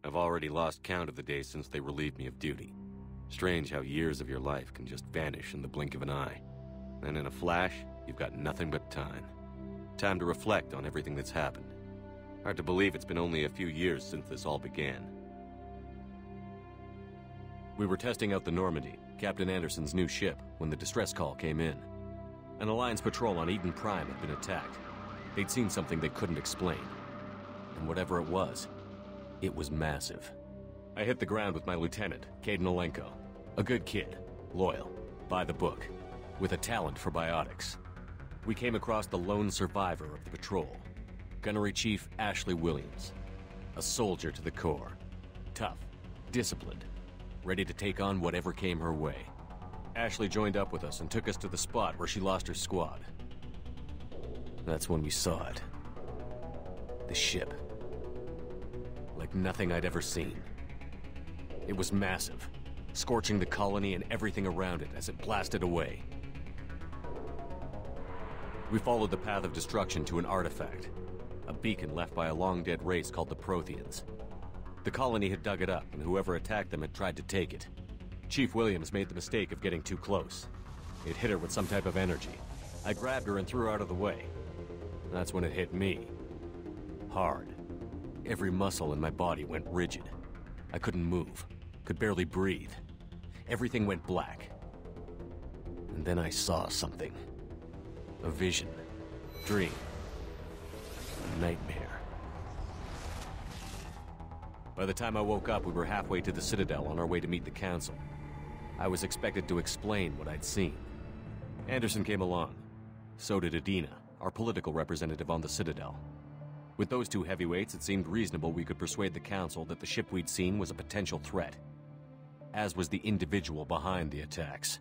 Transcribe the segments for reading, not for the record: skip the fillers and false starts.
I've already lost count of the days since they relieved me of duty. Strange how years of your life can just vanish in the blink of an eye. And in a flash, you've got nothing but time. Time to reflect on everything that's happened. Hard to believe it's been only a few years since this all began. We were testing out the Normandy, Captain Anderson's new ship, when the distress call came in. An Alliance patrol on Eden Prime had been attacked. They'd seen something they couldn't explain. And whatever it was massive. I hit the ground with my lieutenant, Kaidan Alenko. A good kid, loyal, by the book, with a talent for biotics. We came across the lone survivor of the patrol, Gunnery Chief Ashley Williams. A soldier to the core. Tough, disciplined, ready to take on whatever came her way. Ashley joined up with us and took us to the spot where she lost her squad. That's when we saw it. The ship. Like nothing I'd ever seen. It was massive, scorching the colony and everything around it as it blasted away. We followed the path of destruction to an artifact, a beacon left by a long-dead race called the Protheans. The colony had dug it up, and whoever attacked them had tried to take it. Chief Williams made the mistake of getting too close. It hit her with some type of energy. I grabbed her and threw her out of the way. That's when it hit me. Hard. Every muscle in my body went rigid. I couldn't move, could barely breathe. Everything went black. And then I saw something. A vision. Dream. A nightmare. By the time I woke up, we were halfway to the Citadel on our way to meet the Council. I was expected to explain what I'd seen. Anderson came along. So did Adina, our political representative on the Citadel. With those two heavyweights, it seemed reasonable we could persuade the Council that the ship we'd seen was a potential threat, as was the individual behind the attacks.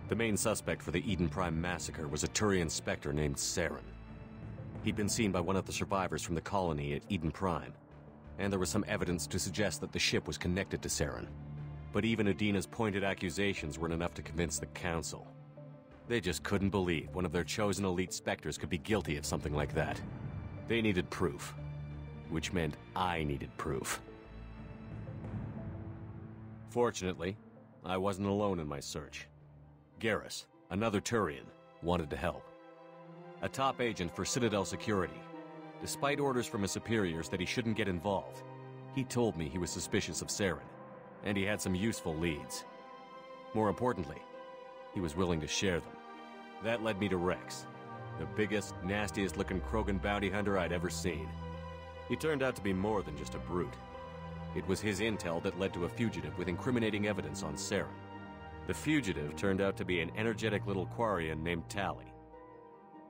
The main suspect for the Eden Prime massacre was a Turian Spectre named Saren. He'd been seen by one of the survivors from the colony at Eden Prime, and there was some evidence to suggest that the ship was connected to Saren. But even Adina's pointed accusations weren't enough to convince the Council. They just couldn't believe one of their chosen elite Spectres could be guilty of something like that. They needed proof, which meant I needed proof. Fortunately, I wasn't alone in my search. Garrus, another Turian, wanted to help. A top agent for Citadel Security. Despite orders from his superiors that he shouldn't get involved, he told me he was suspicious of Saren, and he had some useful leads. More importantly, he was willing to share them. That led me to Rex, the biggest, nastiest-looking Krogan bounty hunter I'd ever seen. He turned out to be more than just a brute. It was his intel that led to a fugitive with incriminating evidence on Saren. The fugitive turned out to be an energetic little Quarian named Tali.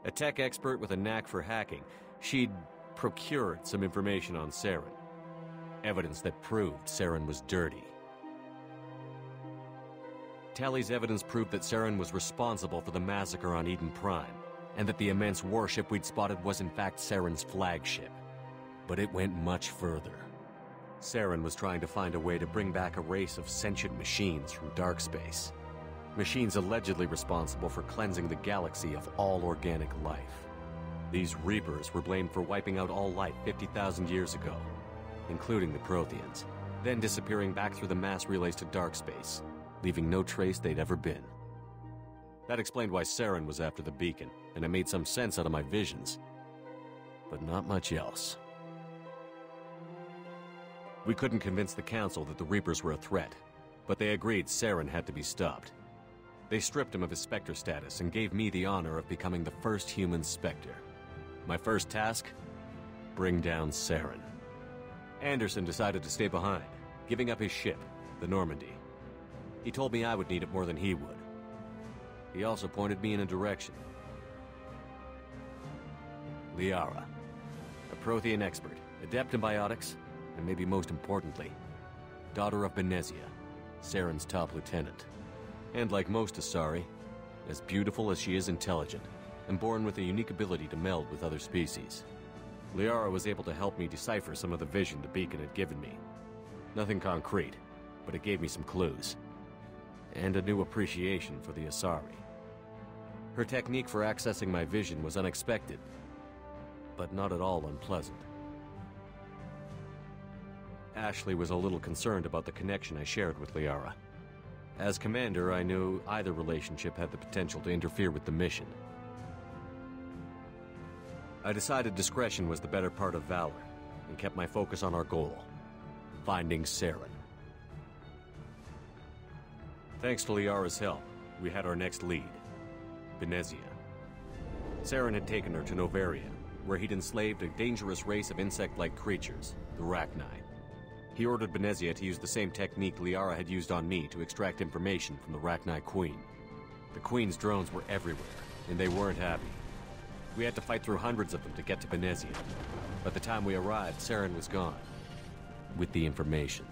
A tech expert with a knack for hacking, she'd procured some information on Saren. Evidence that proved Saren was dirty. Tali's evidence proved that Saren was responsible for the massacre on Eden Prime, and that the immense warship we'd spotted was in fact Saren's flagship. But it went much further. Saren was trying to find a way to bring back a race of sentient machines from dark space. Machines allegedly responsible for cleansing the galaxy of all organic life. These Reapers were blamed for wiping out all life 50,000 years ago, including the Protheans, then disappearing back through the mass relays to dark space, leaving no trace they'd ever been. That explained why Saren was after the beacon, and it made some sense out of my visions. But not much else. We couldn't convince the Council that the Reapers were a threat, but they agreed Saren had to be stopped. They stripped him of his Spectre status and gave me the honor of becoming the first human Spectre. My first task? Bring down Saren. Anderson decided to stay behind, giving up his ship, the Normandy. He told me I would need it more than he would. He also pointed me in a direction. Liara, a Prothean expert, adept in biotics, and maybe most importantly, daughter of Benezia, Saren's top lieutenant. And like most Asari, as beautiful as she is intelligent, and born with a unique ability to meld with other species. Liara was able to help me decipher some of the vision the beacon had given me. Nothing concrete, but it gave me some clues. And a new appreciation for the Asari. Her technique for accessing my vision was unexpected, but not at all unpleasant. Ashley was a little concerned about the connection I shared with Liara. As commander, I knew either relationship had the potential to interfere with the mission. I decided discretion was the better part of valor, and kept my focus on our goal, finding Saren. Thanks to Liara's help, we had our next lead, Benezia. Saren had taken her to Noveria, where he'd enslaved a dangerous race of insect-like creatures, the Rachni. He ordered Benezia to use the same technique Liara had used on me to extract information from the Rachni Queen. The Queen's drones were everywhere, and they weren't happy. We had to fight through hundreds of them to get to Benezia. By the time we arrived, Saren was gone, with the information.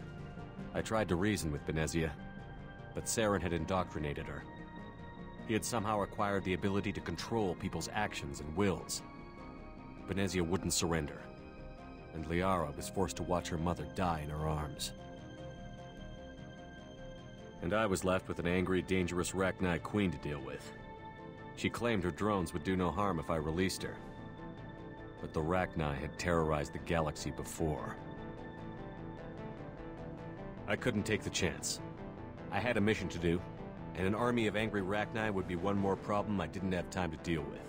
I tried to reason with Benezia, but Saren had indoctrinated her. He had somehow acquired the ability to control people's actions and wills. Benezia wouldn't surrender, and Liara was forced to watch her mother die in her arms. And I was left with an angry, dangerous Rachni Queen to deal with. She claimed her drones would do no harm if I released her. But the Rachni had terrorized the galaxy before. I couldn't take the chance. I had a mission to do, and an army of angry Rachni would be one more problem I didn't have time to deal with.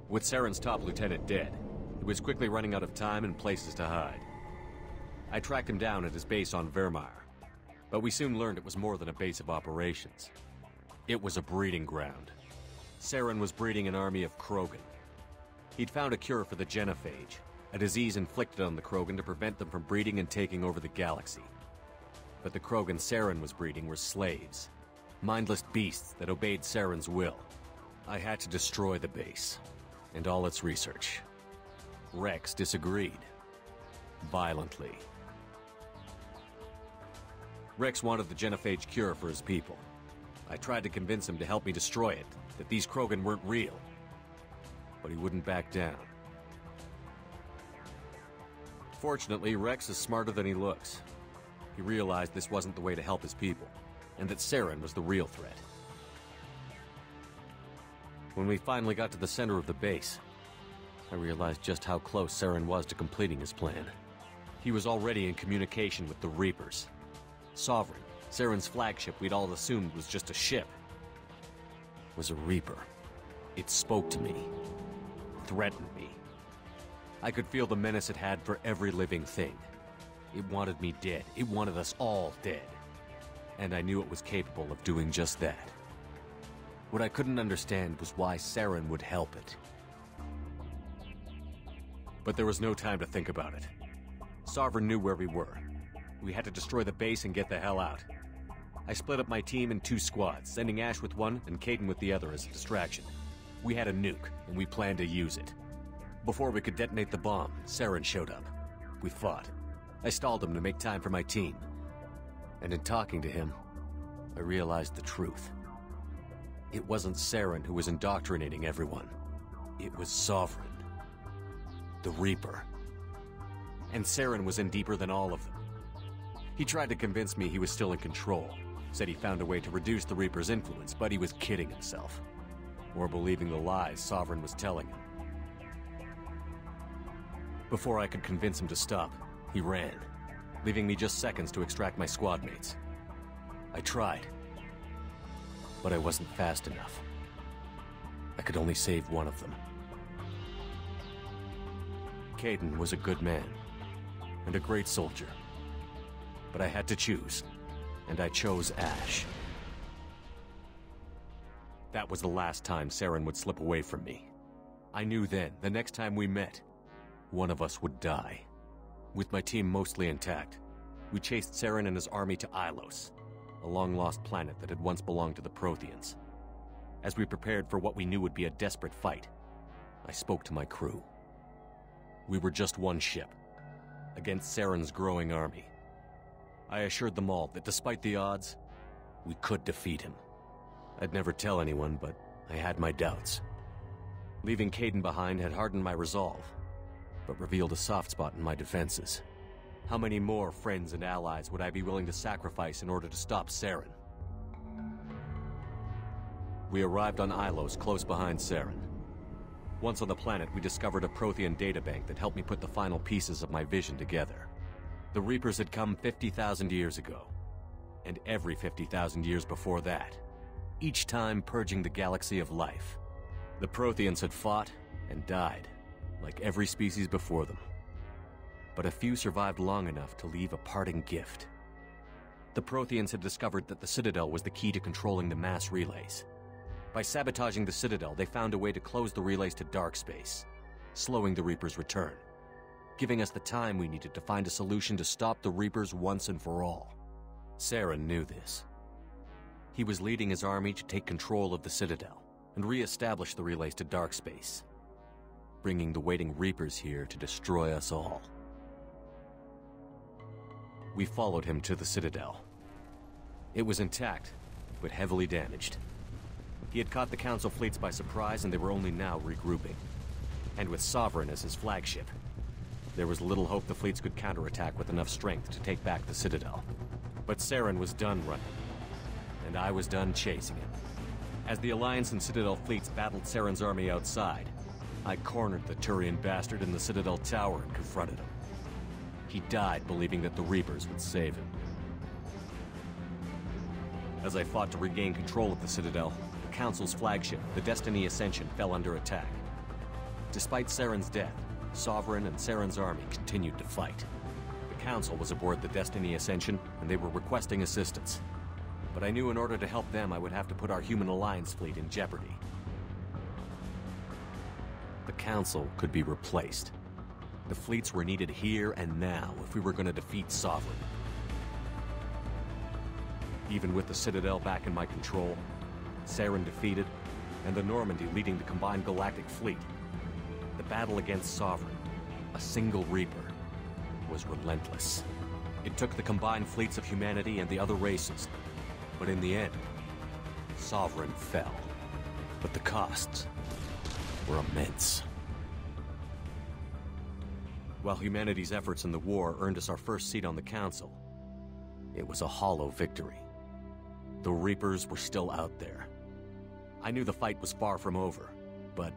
With Saren's top lieutenant dead, he was quickly running out of time and places to hide. I tracked him down at his base on Vermeer, but we soon learned it was more than a base of operations. It was a breeding ground. Saren was breeding an army of Krogan. He'd found a cure for the genophage, a disease inflicted on the Krogan to prevent them from breeding and taking over the galaxy. But the Krogan Saren was breeding were slaves, mindless beasts that obeyed Saren's will. I had to destroy the base, and all its research. Rex disagreed. Violently. Rex wanted the genophage cure for his people. I tried to convince him to help me destroy it, that these Krogan weren't real. But he wouldn't back down. Fortunately, Rex is smarter than he looks. He realized this wasn't the way to help his people, and that Saren was the real threat. When we finally got to the center of the base, I realized just how close Saren was to completing his plan. He was already in communication with the Reapers. Sovereign, Saren's flagship we'd all assumed was just a ship, was a Reaper. It spoke to me, threatened me. I could feel the menace it had for every living thing. It wanted me dead. It wanted us all dead. And I knew it was capable of doing just that. What I couldn't understand was why Saren would help it. But there was no time to think about it. Sovereign knew where we were. We had to destroy the base and get the hell out. I split up my team in 2 squads, sending Ash with one and Kaidan with the other as a distraction. We had a nuke, and we planned to use it. Before we could detonate the bomb, Saren showed up. We fought. I stalled him to make time for my team. And in talking to him, I realized the truth. It wasn't Saren who was indoctrinating everyone. It was Sovereign. The Reaper. And Saren was in deeper than all of them. He tried to convince me he was still in control. Said he found a way to reduce the Reaper's influence, but he was kidding himself. Or believing the lies Sovereign was telling him. Before I could convince him to stop, he ran, leaving me just seconds to extract my squad mates. I tried, but I wasn't fast enough. I could only save one of them. Kaidan was a good man, and a great soldier. But I had to choose, and I chose Ash. That was the last time Saren would slip away from me. I knew then, the next time we met, one of us would die. With my team mostly intact, we chased Saren and his army to Ilos, a long-lost planet that had once belonged to the Protheans. As we prepared for what we knew would be a desperate fight, I spoke to my crew. We were just one ship, against Saren's growing army. I assured them all that despite the odds, we could defeat him. I'd never tell anyone, but I had my doubts. Leaving Kaidan behind had hardened my resolve, but revealed a soft spot in my defenses. How many more friends and allies would I be willing to sacrifice in order to stop Saren? We arrived on Ilos close behind Saren. Once on the planet, we discovered a Prothean databank that helped me put the final pieces of my vision together. The Reapers had come 50,000 years ago, and every 50,000 years before that, each time purging the galaxy of life. The Protheans had fought and died, like every species before them. But a few survived long enough to leave a parting gift. The Protheans had discovered that the Citadel was the key to controlling the mass relays. By sabotaging the Citadel, they found a way to close the relays to dark space, slowing the Reapers' return, giving us the time we needed to find a solution to stop the Reapers once and for all. Saren knew this. He was leading his army to take control of the Citadel and re-establish the relays to dark space, bringing the waiting Reapers here to destroy us all. We followed him to the Citadel. It was intact, but heavily damaged. He had caught the Council fleets by surprise, and they were only now regrouping. And with Sovereign as his flagship, there was little hope the fleets could counterattack with enough strength to take back the Citadel. But Saren was done running, and I was done chasing him. As the Alliance and Citadel fleets battled Saren's army outside, I cornered the Turian bastard in the Citadel tower and confronted him. He died believing that the Reapers would save him. As I fought to regain control of the Citadel, the Council's flagship, the Destiny Ascension, fell under attack. Despite Saren's death, Sovereign and Saren's army continued to fight. The Council was aboard the Destiny Ascension, and they were requesting assistance. But I knew in order to help them, I would have to put our human Alliance fleet in jeopardy. The Council could be replaced. The fleets were needed here and now if we were going to defeat Sovereign. Even with the Citadel back in my control, Saren defeated, and the Normandy leading the combined galactic fleet, the battle against Sovereign, a single Reaper, was relentless. It took the combined fleets of humanity and the other races, but in the end, Sovereign fell. But the costs were immense. While humanity's efforts in the war earned us our first seat on the Council, it was a hollow victory. The Reapers were still out there. I knew the fight was far from over, but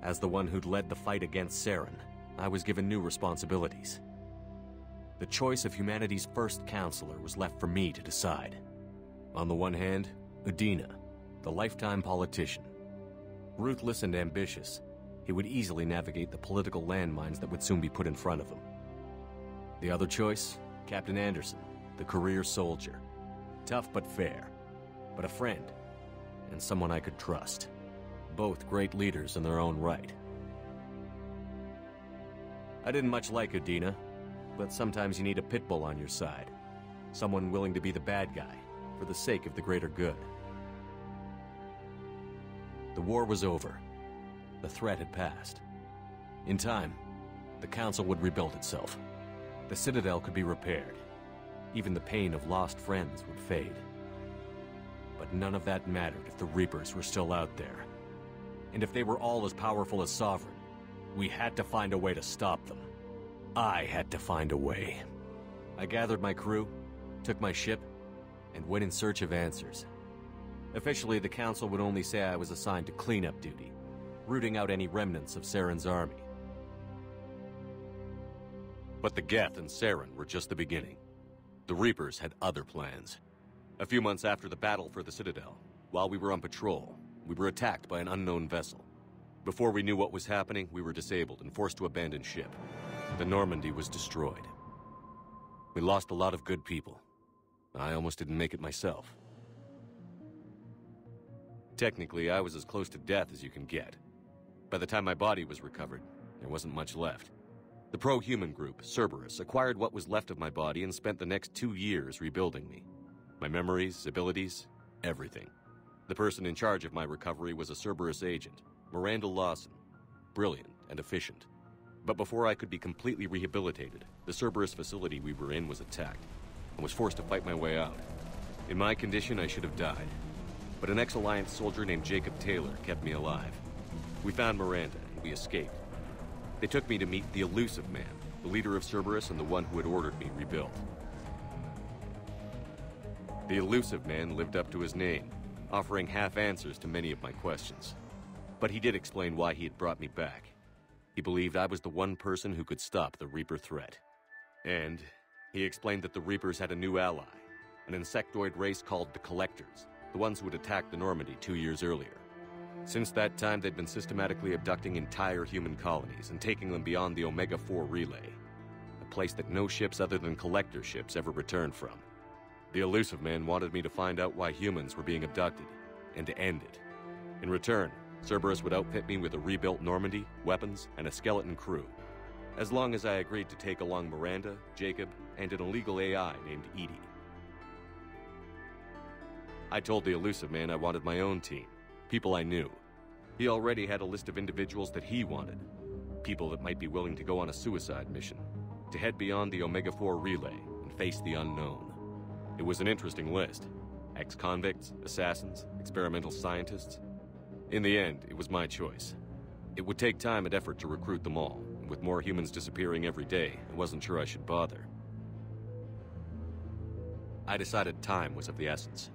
as the one who'd led the fight against Saren, I was given new responsibilities. The choice of humanity's first counselor was left for me to decide. On the one hand, Udina, the lifetime politician. Ruthless and ambitious, he would easily navigate the political landmines that would soon be put in front of him. The other choice, Captain Anderson, the career soldier. Tough but fair, but a friend, and someone I could trust. Both great leaders in their own right. I didn't much like Udina, but sometimes you need a pit bull on your side. Someone willing to be the bad guy, for the sake of the greater good. The war was over. The threat had passed. In time, the Council would rebuild itself. The Citadel could be repaired. Even the pain of lost friends would fade. But none of that mattered if the Reapers were still out there. And if they were all as powerful as Sovereign, we had to find a way to stop them. I had to find a way. I gathered my crew, took my ship, and went in search of answers. Officially, the Council would only say I was assigned to cleanup duty, rooting out any remnants of Saren's army. But the Geth and Saren were just the beginning. The Reapers had other plans. A few months after the battle for the Citadel, while we were on patrol, we were attacked by an unknown vessel. Before we knew what was happening, we were disabled and forced to abandon ship. The Normandy was destroyed. We lost a lot of good people. I almost didn't make it myself. Technically, I was as close to death as you can get. By the time my body was recovered, there wasn't much left. The pro-human group, Cerberus, acquired what was left of my body and spent the next 2 years rebuilding me. My memories, abilities, everything. The person in charge of my recovery was a Cerberus agent, Miranda Lawson. Brilliant and efficient. But before I could be completely rehabilitated, the Cerberus facility we were in was attacked, and was forced to fight my way out. In my condition, I should have died. But an ex-Alliance soldier named Jacob Taylor kept me alive. We found Miranda, and we escaped. They took me to meet the Elusive Man, the leader of Cerberus and the one who had ordered me rebuilt. The Elusive Man lived up to his name, offering half answers to many of my questions. But he did explain why he had brought me back. He believed I was the one person who could stop the Reaper threat. And he explained that the Reapers had a new ally, an insectoid race called the Collectors, the ones who had attacked the Normandy 2 years earlier. Since that time, they'd been systematically abducting entire human colonies and taking them beyond the Omega-4 relay, a place that no ships other than Collector ships ever returned from. The Illusive Man wanted me to find out why humans were being abducted, and to end it. In return, Cerberus would outfit me with a rebuilt Normandy, weapons, and a skeleton crew, as long as I agreed to take along Miranda, Jacob, and an illegal AI named Edie. I told the Illusive Man I wanted my own team, people I knew. He already had a list of individuals that he wanted, people that might be willing to go on a suicide mission, to head beyond the Omega-4 relay and face the unknown. It was an interesting list. Ex-convicts, assassins, experimental scientists. In the end, it was my choice. It would take time and effort to recruit them all, and with more humans disappearing every day, I wasn't sure I should bother. I decided time was of the essence.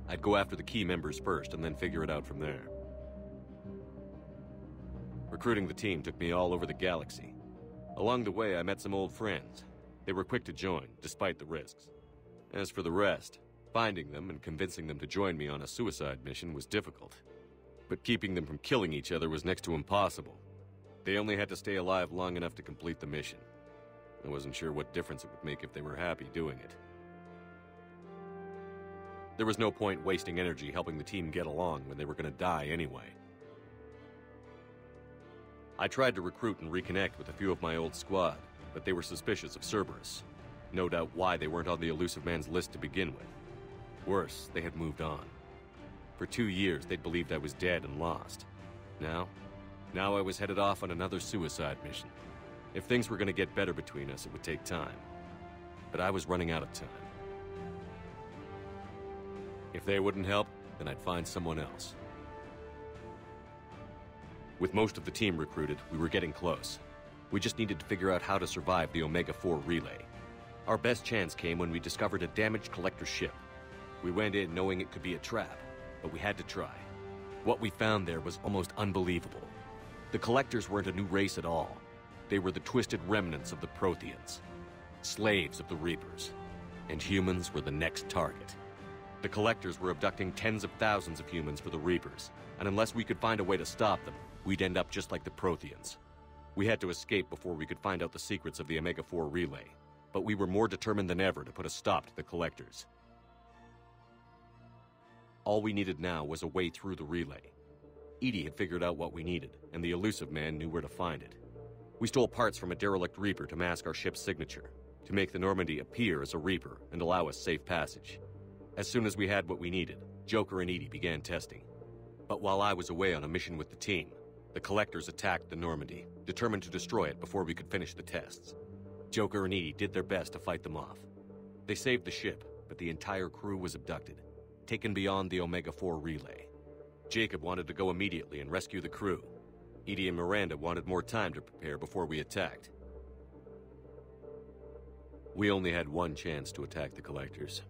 I'd go after the key members first and then figure it out from there. Recruiting the team took me all over the galaxy. Along the way, I met some old friends. They were quick to join, despite the risks. As for the rest, finding them and convincing them to join me on a suicide mission was difficult. But keeping them from killing each other was next to impossible. They only had to stay alive long enough to complete the mission. I wasn't sure what difference it would make if they were happy doing it. There was no point wasting energy helping the team get along when they were going to die anyway. I tried to recruit and reconnect with a few of my old squad, but they were suspicious of Cerberus. No doubt why they weren't on the Illusive Man's list to begin with. Worse, they had moved on. For 2 years, they'd believed I was dead and lost. Now I was headed off on another suicide mission. If things were going to get better between us, it would take time. But I was running out of time. If they wouldn't help, then I'd find someone else. With most of the team recruited, we were getting close. We just needed to figure out how to survive the Omega-4 relay. Our best chance came when we discovered a damaged Collector ship. We went in knowing it could be a trap, but we had to try. What we found there was almost unbelievable. The Collectors weren't a new race at all. They were the twisted remnants of the Protheans, slaves of the Reapers, and humans were the next target. The Collectors were abducting tens of thousands of humans for the Reapers, and unless we could find a way to stop them, we'd end up just like the Protheans. We had to escape before we could find out the secrets of the Omega-4 relay, but we were more determined than ever to put a stop to the Collectors. All we needed now was a way through the relay. Edie had figured out what we needed, and the Illusive Man knew where to find it. We stole parts from a derelict Reaper to mask our ship's signature, to make the Normandy appear as a Reaper and allow us safe passage. As soon as we had what we needed, Joker and Edie began testing. But while I was away on a mission with the team, the Collectors attacked the Normandy, determined to destroy it before we could finish the tests. Joker and Edie did their best to fight them off. They saved the ship, but the entire crew was abducted, taken beyond the Omega-4 relay. Jacob wanted to go immediately and rescue the crew. Edie and Miranda wanted more time to prepare before we attacked. We only had one chance to attack the Collectors.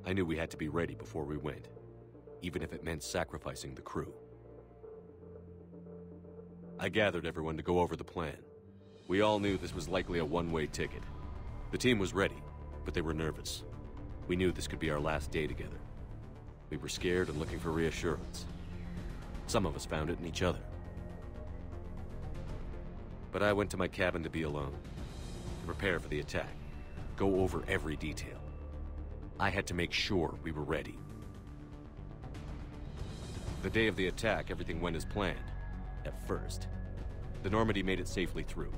I knew we had to be ready before we went, even if it meant sacrificing the crew. I gathered everyone to go over the plan. We all knew this was likely a one-way ticket. The team was ready, but they were nervous. We knew this could be our last day together. We were scared and looking for reassurance. Some of us found it in each other. But I went to my cabin to be alone, to prepare for the attack, go over every detail. I had to make sure we were ready. The day of the attack, everything went as planned. At first. The Normandy made it safely through.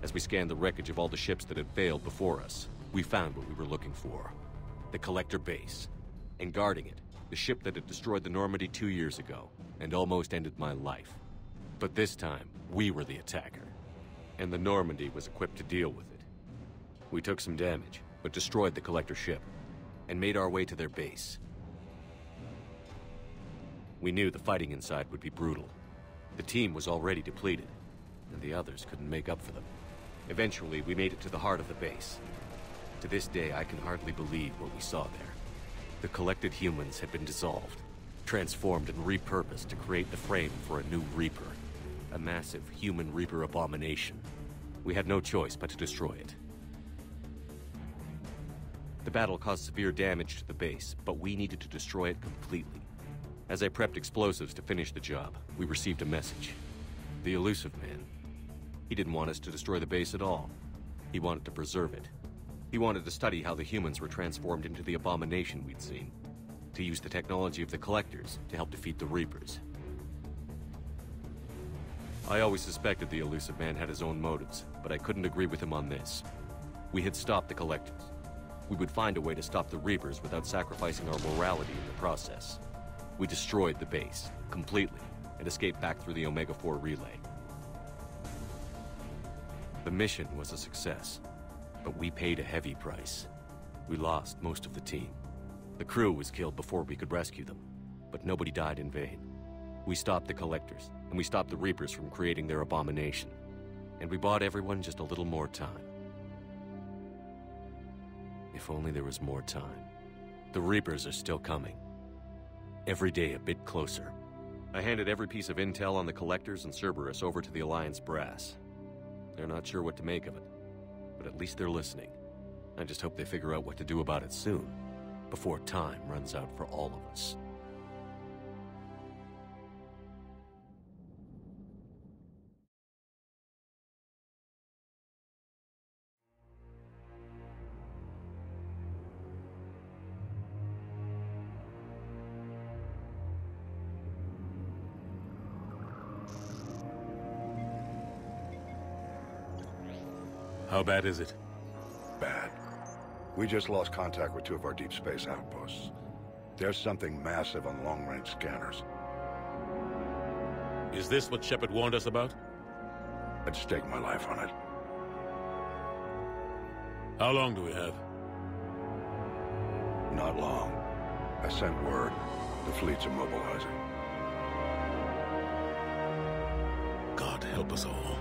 As we scanned the wreckage of all the ships that had failed before us, we found what we were looking for. The Collector base. And guarding it, the ship that had destroyed the Normandy 2 years ago, and almost ended my life. But this time, we were the attacker. And the Normandy was equipped to deal with it. We took some damage, but destroyed the Collector ship, and made our way to their base. We knew the fighting inside would be brutal. The team was already depleted, and the others couldn't make up for them. Eventually, we made it to the heart of the base. To this day, I can hardly believe what we saw there. The collected humans had been dissolved. transformed and repurposed to create the frame for a new Reaper. A massive human Reaper abomination. We had no choice but to destroy it. The battle caused severe damage to the base, but we needed to destroy it completely. As I prepped explosives to finish the job, we received a message. The Illusive Man. He didn't want us to destroy the base at all. He wanted to preserve it. He wanted to study how the humans were transformed into the abomination we'd seen. To use the technology of the Collectors to help defeat the Reapers. I always suspected the Illusive Man had his own motives, but I couldn't agree with him on this. We had stopped the Collectors. We would find a way to stop the Reapers without sacrificing our morality in the process. We destroyed the base, completely, and escaped back through the Omega-4 relay. The mission was a success, but we paid a heavy price. We lost most of the team. The crew was killed before we could rescue them, but nobody died in vain. We stopped the Collectors, and we stopped the Reapers from creating their abomination. And we bought everyone just a little more time. If only there was more time. The Reapers are still coming. Every day a bit closer. I handed every piece of intel on the Collectors and Cerberus over to the Alliance brass. They're not sure what to make of it, but at least they're listening. I just hope they figure out what to do about it soon, before time runs out for all of us. How bad is it? Bad. We just lost contact with two of our deep space outposts. There's something massive on long-range scanners. Is this what Shepard warned us about? I'd stake my life on it. How long do we have? Not long. I sent word. The fleet's immobilizing. God help us all.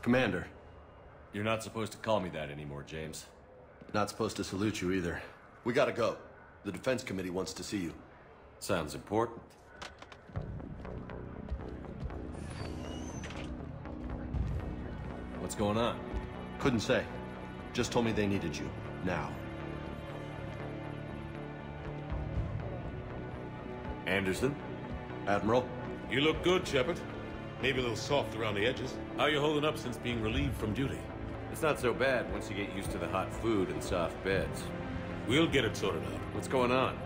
Commander. You're not supposed to call me that anymore, James. Not supposed to salute you either. We gotta go. The Defense Committee wants to see you. Sounds important. What's going on? Couldn't say. Just told me they needed you. Now. Anderson? Admiral? You look good, Shepard. Maybe a little soft around the edges. How you holding up since being relieved from duty? It's not so bad once you get used to the hot food and soft beds. We'll get it sorted out. What's going on?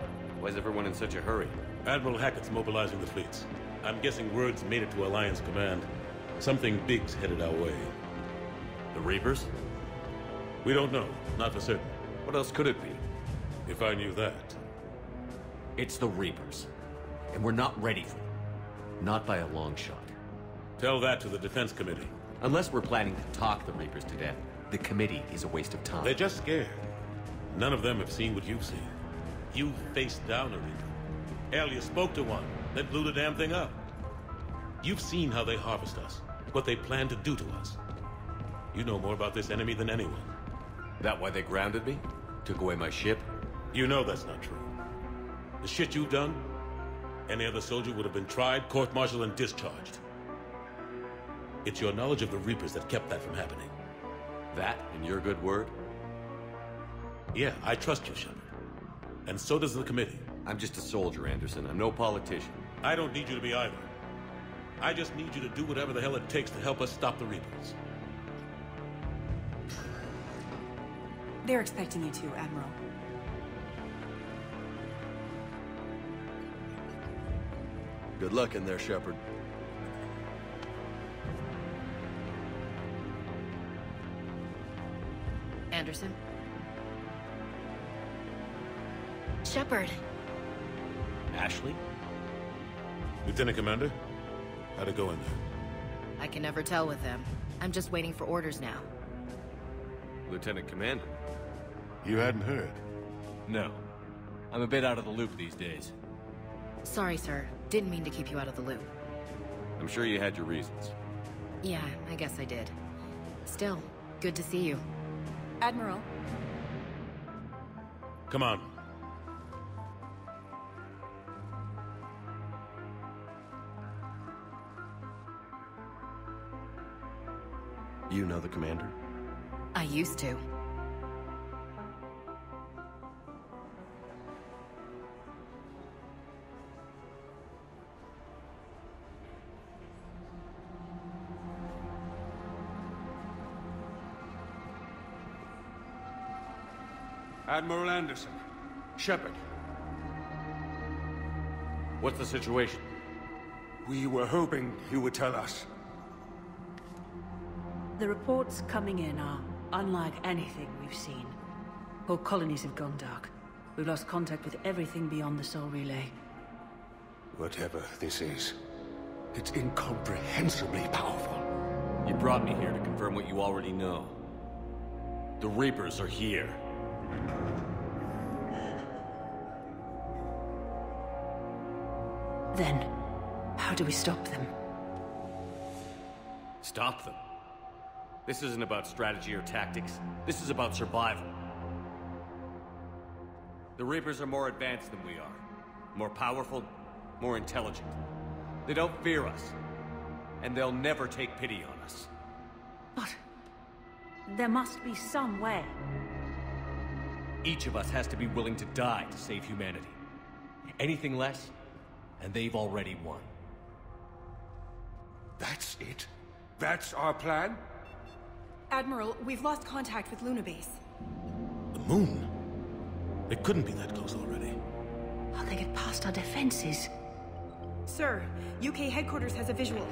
Why is everyone in such a hurry? Admiral Hackett's mobilizing the fleets. I'm guessing word's made it to Alliance Command. Something big's headed our way. The Reapers? We don't know. Not for certain. What else could it be? If I knew that. It's the Reapers. And we're not ready for them. Not by a long shot. Tell that to the Defense Committee. Unless we're planning to talk the Reapers to death, the committee is a waste of time. They're just scared. None of them have seen what you've seen. You faced down a Reaper. Hell, you spoke to one that blew the damn thing up. You've seen how they harvest us, what they plan to do to us. You know more about this enemy than anyone. That why they grounded me? Took away my ship? You know that's not true. The shit you've done, any other soldier would have been tried, court-martialed, and discharged. It's your knowledge of the Reapers that kept that from happening. That and your good word? Yeah, I trust you, Shepard. And so does the committee. I'm just a soldier, Anderson. I'm no politician. I don't need you to be either. I just need you to do whatever the hell it takes to help us stop the Reapers. They're expecting you to, Admiral. Good luck in there, Shepard. Anderson? Shepard. Ashley? Lieutenant Commander, how'd it go in there? I can never tell with them. I'm just waiting for orders now. Lieutenant Commander? You hadn't heard? No. I'm a bit out of the loop these days. Sorry, sir. Didn't mean to keep you out of the loop. I'm sure you had your reasons. Yeah, I guess I did. Still, good to see you. Admiral, Come on. You know the commander? I used to. Admiral Anderson. Shepard. What's the situation? We were hoping you would tell us. The reports coming in are unlike anything we've seen. Whole colonies have gone dark. We've lost contact with everything beyond the Sol Relay. Whatever this is, it's incomprehensibly powerful. You brought me here to confirm what you already know. The Reapers are here. Then, how do we stop them? Stop them. This isn't about strategy or tactics. This is about survival. The Reapers are more advanced than we are. More powerful, more intelligent. They don't fear us. And they'll never take pity on us. But there must be some way. Each of us has to be willing to die to save humanity. Anything less, and they've already won. That's it? That's our plan? Admiral, we've lost contact with Luna Base. The moon? It couldn't be that close already. How'd they get past our defenses? Sir, UK headquarters has a visual.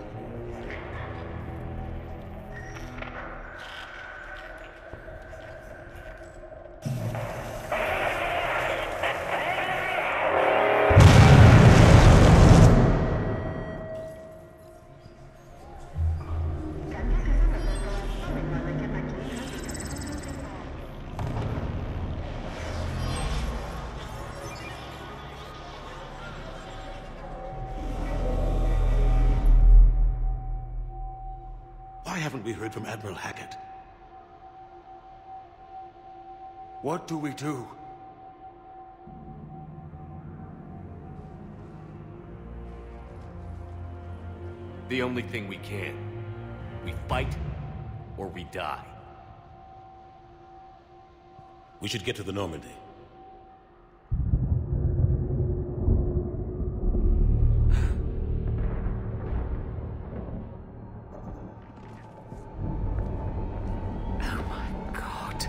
Why haven't we heard from Admiral Hackett? What do we do? The only thing we can. We fight, or we die. We should get to the Normandy. Oh my God.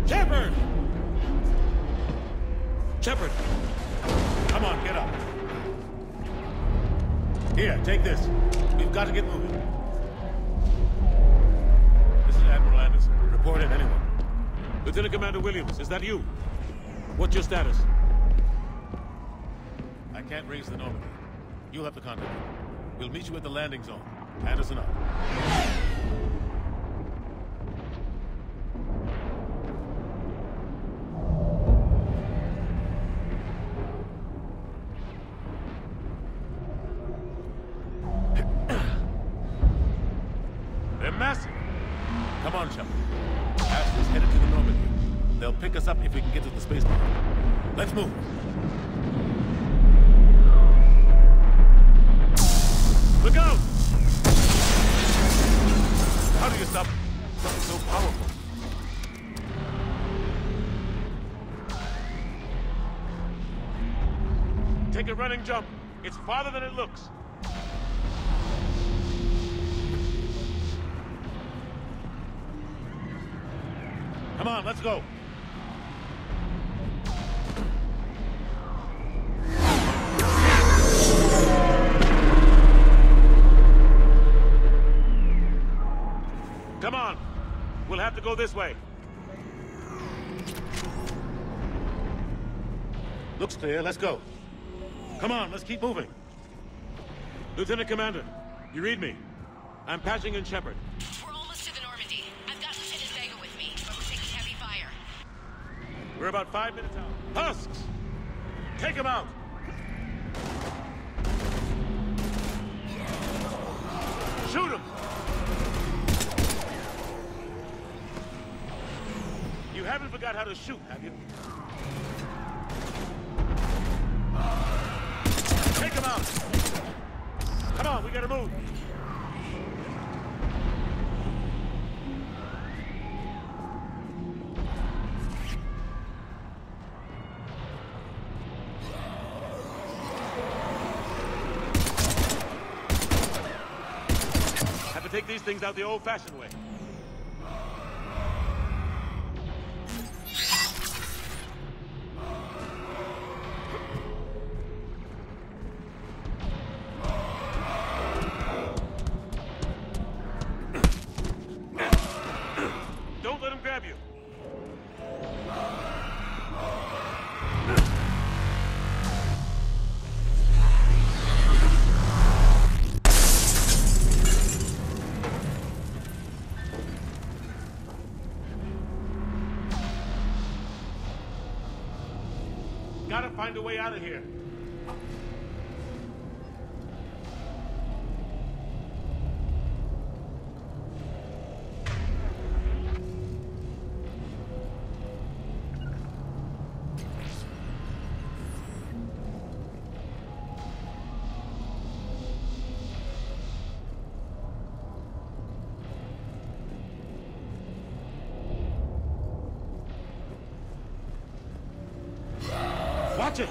Shepard! Shepard! Come on, get up. Here, take this. We've got to get moving. This is Admiral Anderson. Report in, anyone. Lieutenant Commander Williams, is that you? What's your status? I can't raise the Normandy. You'll have to contact me. We'll meet you at the landing zone. Anderson up. this up if we can get to the spaceport. Let's move. Look out! How do you stop something so powerful? Take a running jump. It's farther than it looks. Come on, let's go. Come on. We'll have to go this way. Looks clear. Let's go. Come on, let's keep moving. Lieutenant Commander, you read me? I'm patching in Shepard. We're almost to the Normandy. I've got Lieutenant Vega with me, but we're taking heavy fire. We're about 5 minutes out. Husks! Take him out! Shoot him! You haven't forgot how to shoot, have you? Take him out! Come on, we gotta move! Have to take these things out the old-fashioned way. Don't let him grab you. Gotta find a way out of here. Watch it!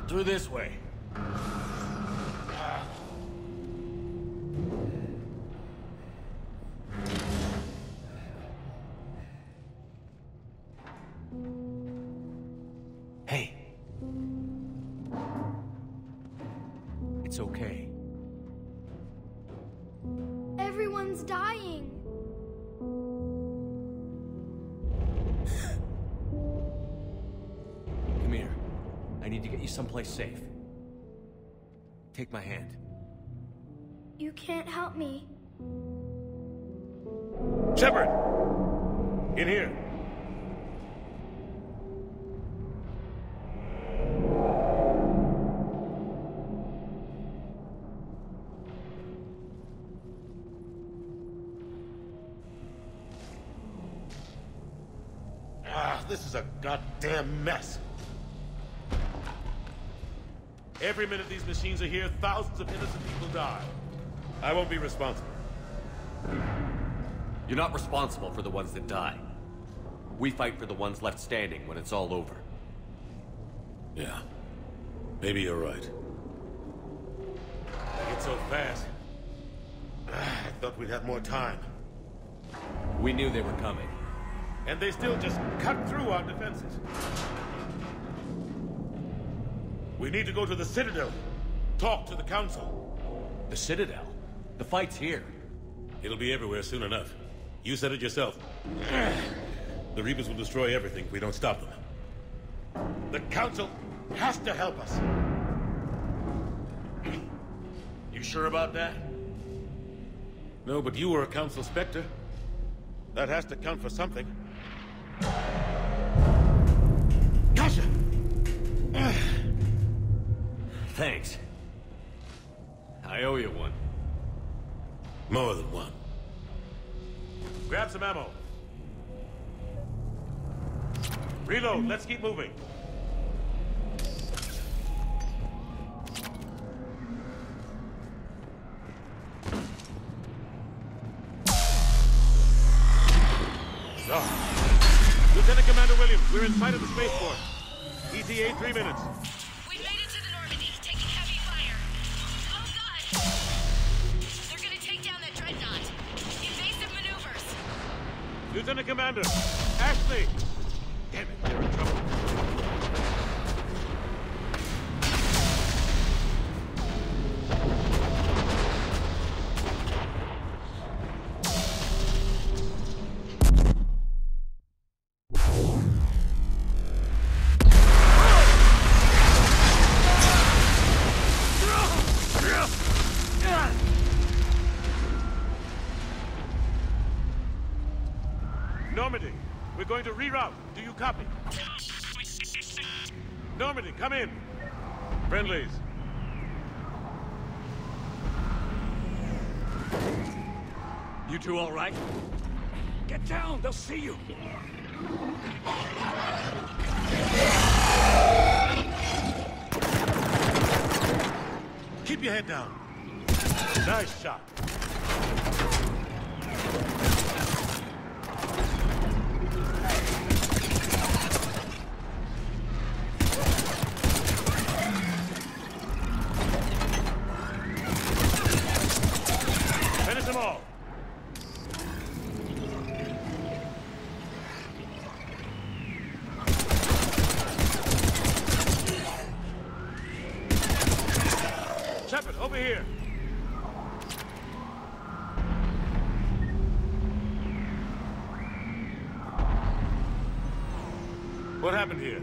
Through this way. Hey. It's okay. Everyone's dying. Come here. I need to get you someplace safe. Take my hand. You can't help me. Shepard! In here. This is a goddamn mess. Every minute these machines are here, thousands of innocent people die. I won't be responsible. You're not responsible for the ones that die. We fight for the ones left standing when it's all over. Yeah. Maybe you're right. It's so fast. I thought we'd have more time. We knew they were coming. And they still just cut through our defenses. We need to go to the Citadel. Talk to the Council. The Citadel? The fight's here. It'll be everywhere soon enough. You said it yourself. The Reapers will destroy everything if we don't stop them. The Council has to help us. You sure about that? No, but you were a Council Spectre. That has to count for something. Gotcha! Thanks. I owe you one. More than one. Grab some ammo. Reload, let's keep moving. Lieutenant Commander Williams, we're in sight of the spaceport. ETA 3 minutes. We've made it to the Normandy, taking heavy fire. Oh god! They're gonna take down that dreadnought. Invasive maneuvers. Lieutenant Commander, Ashley! Damn it, they're in trouble. Normandy, we're going to reroute. Do you copy? Normandy, come in. Friendlies. You two all right? Get down, they'll see you. Keep your head down. Nice shot. Finish them all. Shepard, over here. What happened here?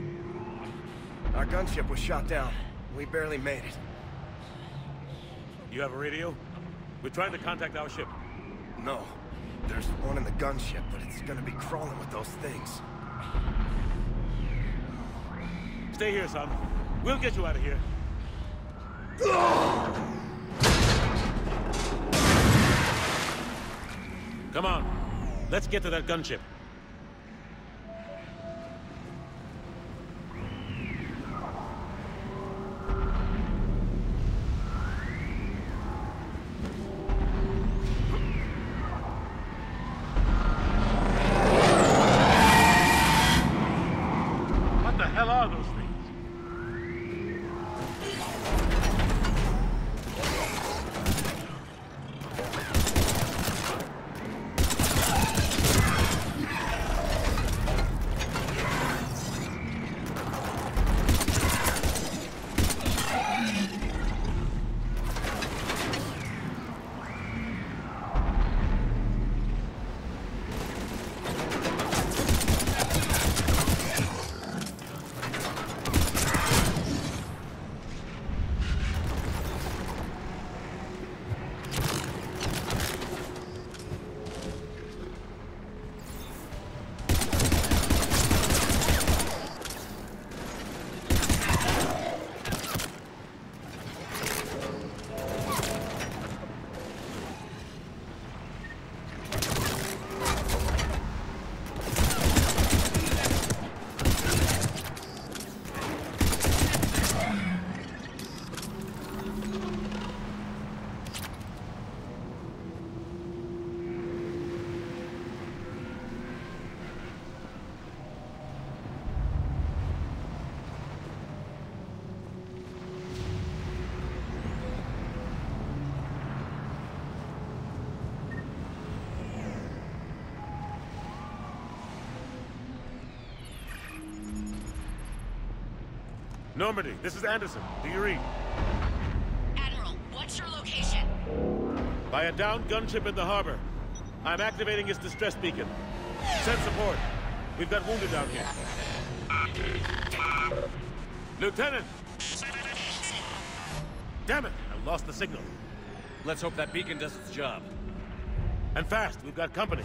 Our gunship was shot down. We barely made it. You have a radio? We're trying to contact our ship. No. There's one in the gunship, but it's gonna be crawling with those things. Stay here, son. We'll get you out of here. Come on. Let's get to that gunship. What the hell are those things? Normandy, this is Anderson. Do you read? Admiral, what's your location? By a downed gunship in the harbor. I'm activating its distress beacon. Send support. We've got wounded down here. Lieutenant! Damn it! I lost the signal. Let's hope that beacon does its job. And fast, we've got company.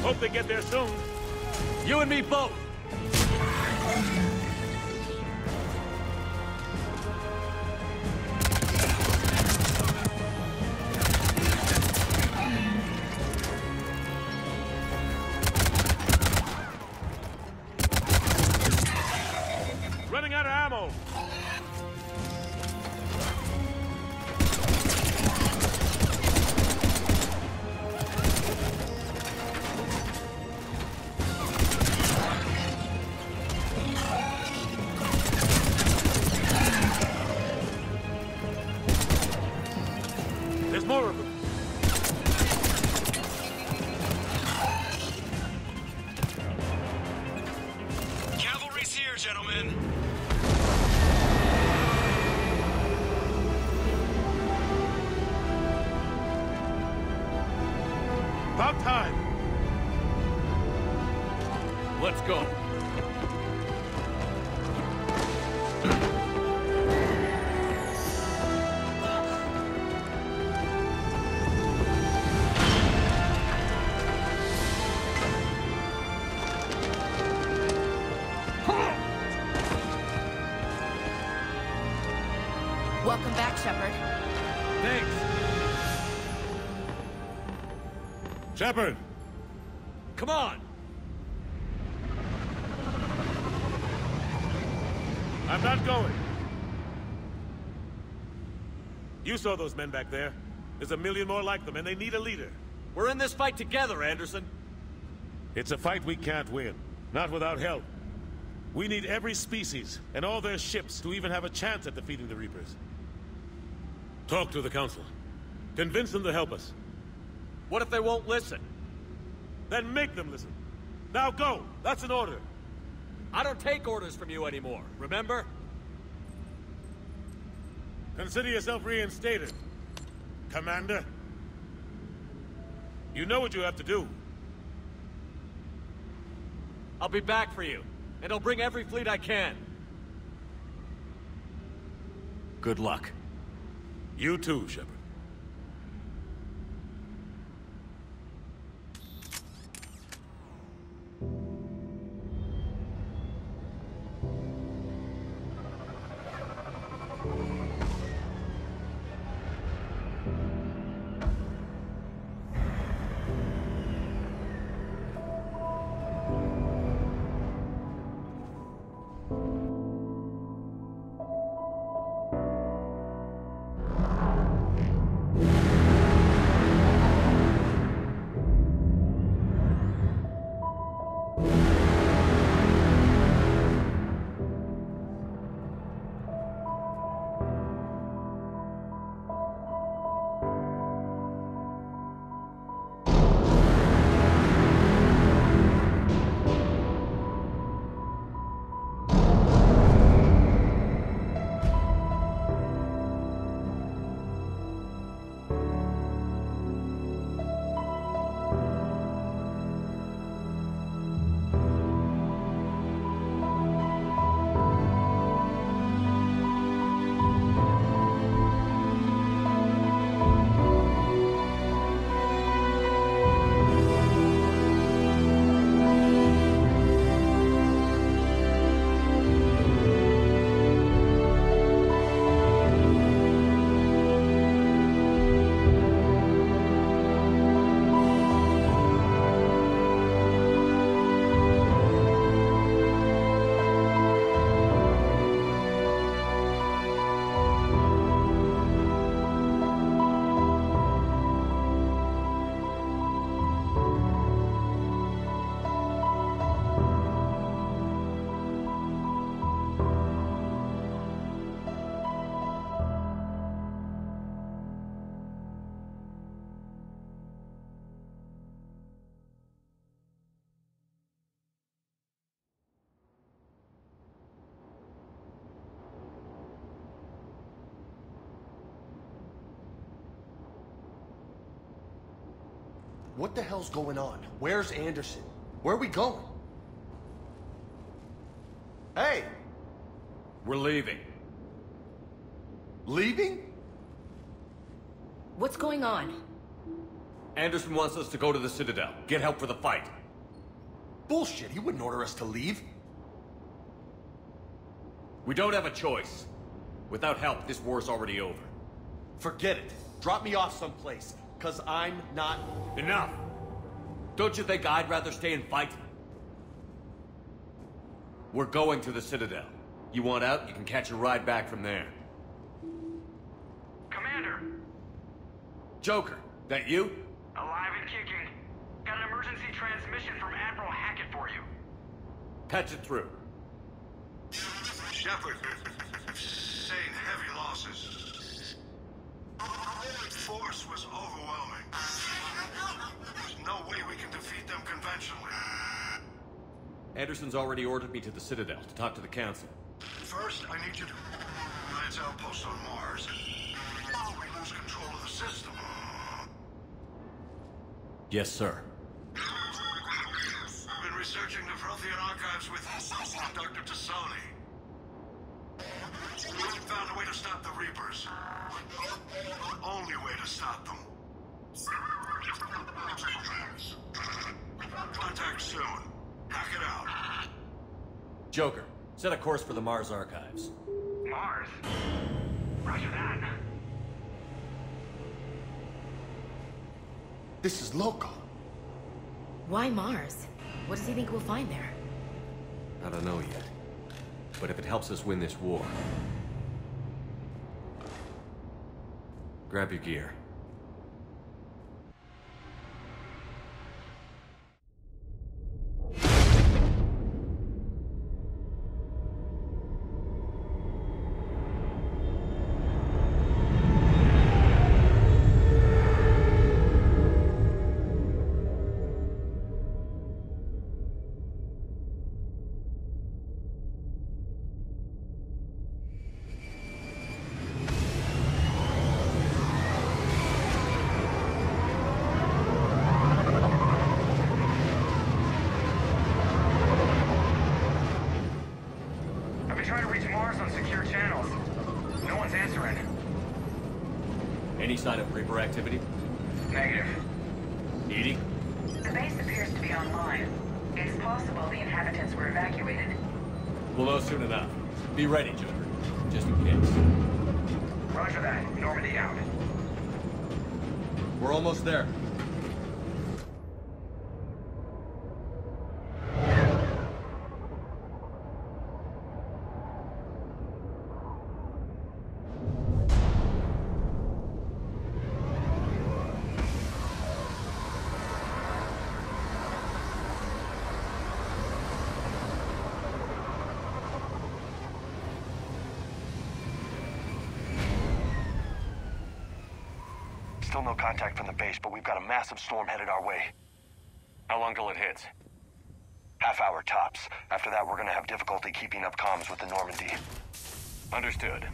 Hope they get there soon. You and me both! Running out of ammo. There's more of them. Cavalry's here, gentlemen. About time. Let's go. Welcome back, Shepard. Thanks. Shepard! Come on! I'm not going. You saw those men back there. There's a million more like them, and they need a leader. We're in this fight together, Anderson. It's a fight we can't win. Not without help. We need every species, and all their ships, to even have a chance at defeating the Reapers. Talk to the Council. Convince them to help us. What if they won't listen? Then make them listen. Now go! That's an order. I don't take orders from you anymore, remember? Consider yourself reinstated, Commander. You know what you have to do. I'll be back for you, and I'll bring every fleet I can. Good luck. You too, Shepard. What the hell's going on? Where's Anderson? Where are we going? Hey! We're leaving. Leaving? What's going on? Anderson wants us to go to the Citadel. Get help for the fight. Bullshit, he wouldn't order us to leave. We don't have a choice. Without help, this war's already over. Forget it. Drop me off someplace, cause I'm not... Enough! Don't you think I'd rather stay and fight? We're going to the Citadel. You want out, you can catch a ride back from there. Commander! Joker, that you? Alive and kicking. Got an emergency transmission from Admiral Hackett for you. Patch it through. Shepard, sustained heavy losses. Force was overwhelming. There's no way we can defeat them conventionally. Anderson's already ordered me to the Citadel to talk to the Council. First, I need you to Alliance outpost on Mars. We lose control of the system. Yes, sir. Been researching the Prothean archives with Dr. Tassoni. We found a way to stop the Reapers. The only way to stop them. Contact soon. Hack it out. Joker, set a course for the Mars archives. Mars? Roger that. This is loco. Why Mars? What does he think we'll find there? I don't know yet. But if it helps us win this war... Grab your gear. Any sign of Reaper activity? Negative. Edie? The base appears to be online. It's possible the inhabitants were evacuated. We'll know soon enough. Be ready, Joker. Just in case. Roger that. Normandy out. We're almost there. Still no contact from the base, but we've got a massive storm headed our way. How long till it hits? Half hour tops. After that, we're gonna have difficulty keeping up comms with the Normandy. Understood.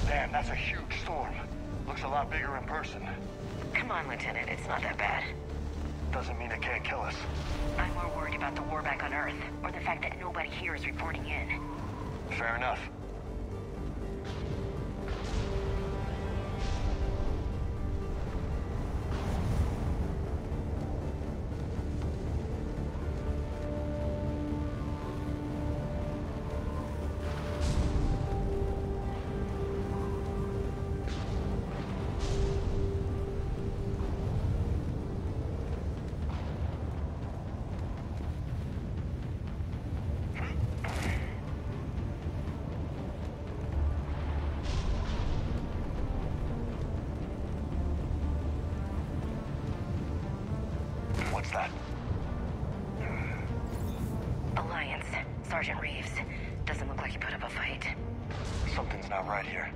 Damn, that's a huge storm. Looks a lot bigger in person. Come on, Lieutenant, it's not that bad. Doesn't mean it can't kill us. I'm more worried about the war back on Earth, or the fact that nobody here is reporting in. Fair enough. What's that? Alliance. Sergeant Reeves. Doesn't look like he put up a fight. Something's not right here.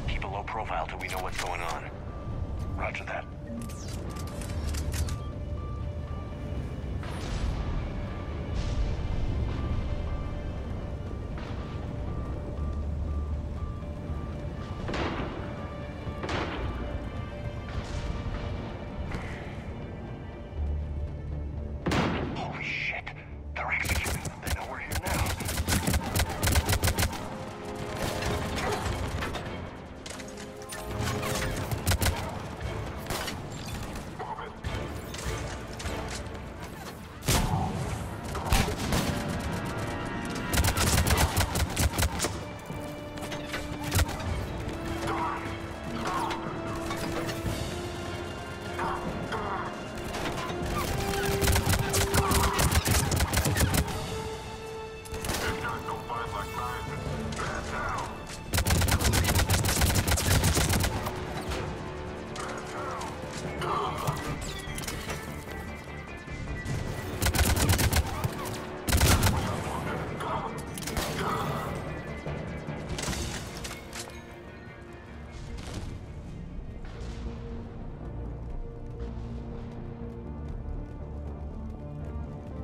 Keep a low profile till we know what's going on. Roger that. Holy shit. They're executing them. They know we're here now.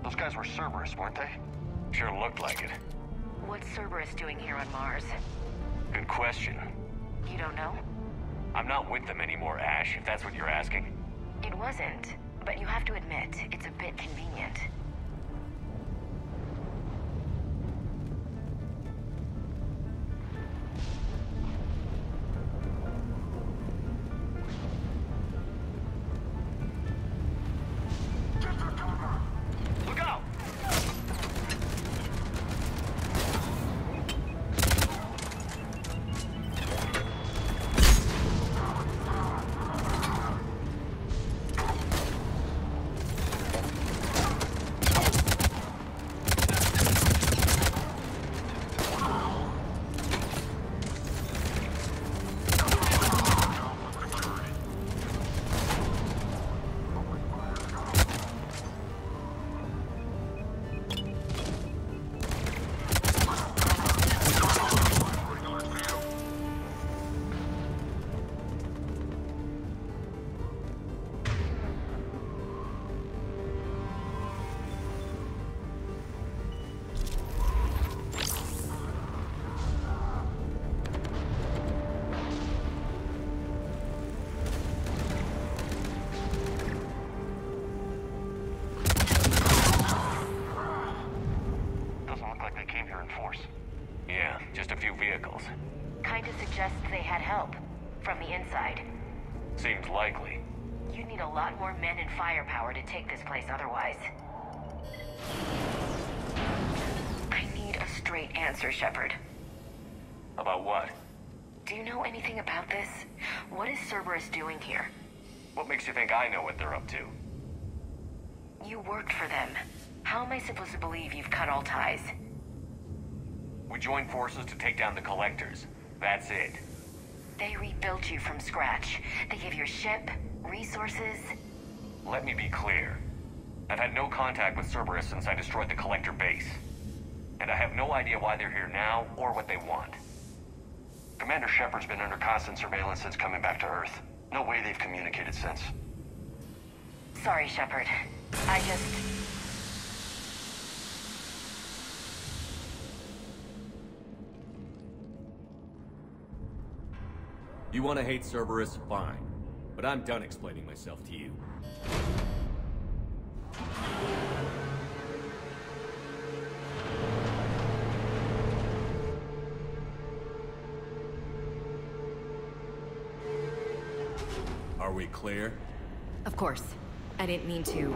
Those guys were Cerberus, weren't they? Sure looked like it. What's Cerberus doing here on Mars? Good question. You don't know? I'm not with them anymore, Ash, if that's what you're asking. It wasn't, but you have to admit, it's a bit convenient. Look out! Yeah, just a few vehicles. Kinda suggests they had help. From the inside. Seems likely. You need a lot more men and firepower to take this place otherwise. I need a straight answer, Shepard. About what? Do you know anything about this? What is Cerberus doing here? What makes you think I know what they're up to? You worked for them. How am I supposed to believe you've cut all ties? We joined forces to take down the Collectors. That's it. They rebuilt you from scratch. They gave your ship, resources. Let me be clear. I've had no contact with Cerberus since I destroyed the Collector base. And I have no idea why they're here now or what they want. Commander Shepard's been under constant surveillance since coming back to Earth. No way they've communicated since. Sorry, Shepard. you want to hate Cerberus, fine. But I'm done explaining myself to you. Are we clear? Of course. I didn't mean to...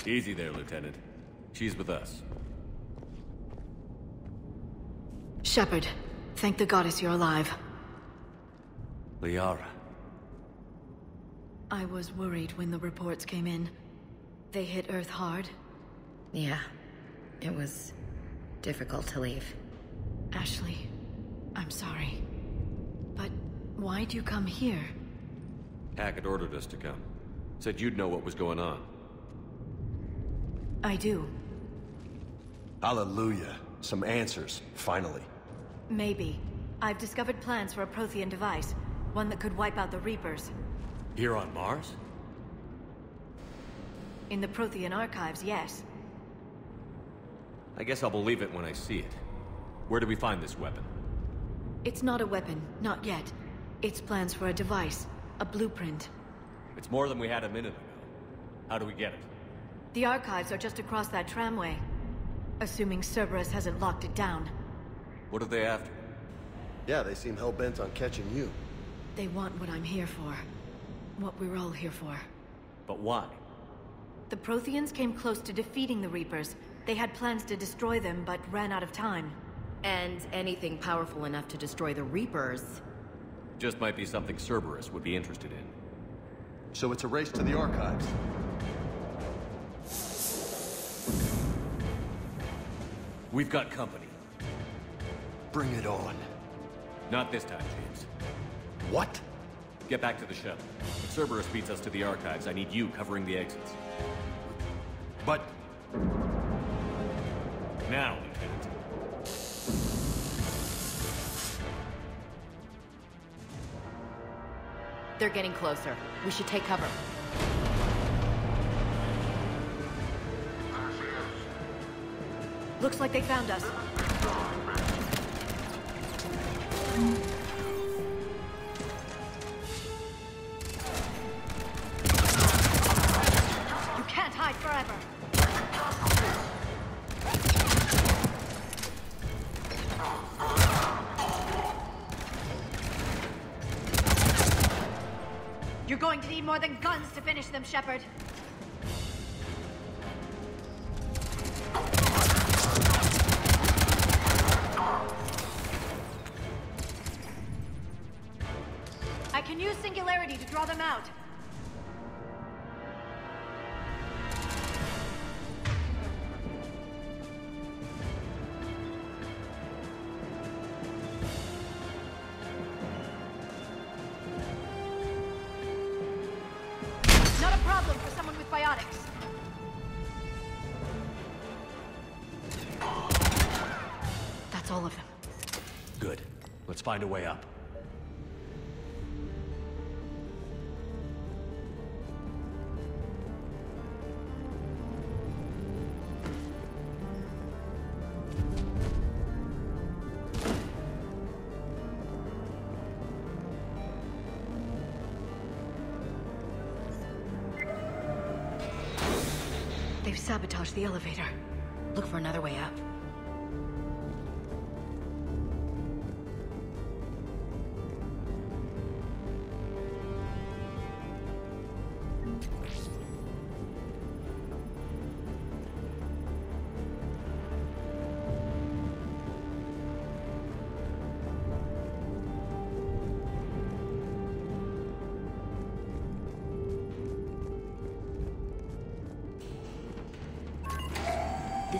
Easy there, Lieutenant. She's with us. Shepard, thank the goddess you're alive. Liara. I was worried when the reports came in. They hit Earth hard. Yeah. It was difficult to leave. Ashley, I'm sorry. But why'd you come here? Hackett ordered us to come. Said you'd know what was going on. I do. Hallelujah. Some answers, finally. Maybe. I've discovered plans for a Prothean device. One that could wipe out the Reapers. Here on Mars? In the Prothean archives, yes. I guess I'll believe it when I see it. Where do we find this weapon? It's not a weapon, not yet. It's plans for a device, a blueprint. It's more than we had a minute ago. How do we get it? The archives are just across that tramway. Assuming Cerberus hasn't locked it down. What are they after? Yeah, they seem hell-bent on catching you. They want what I'm here for. What we're all here for. But why? The Protheans came close to defeating the Reapers. They had plans to destroy them, but ran out of time. And anything powerful enough to destroy the Reapers... Just might be something Cerberus would be interested in. So it's a race to the archives. We've got company. Bring it on. Not this time, James. What? Get back to the shuttle. If Cerberus beats us to the archives, I need you covering the exits. But... Now, Lieutenant. They're getting closer. We should take cover. Looks like they found us. You can't hide forever. You're going to need more than guns to finish them, Shepard. I can use Singularity to draw them out. Not a problem for someone with biotics. That's all of them. Good. Let's find a way up. They've sabotaged the elevator. Look for another way up.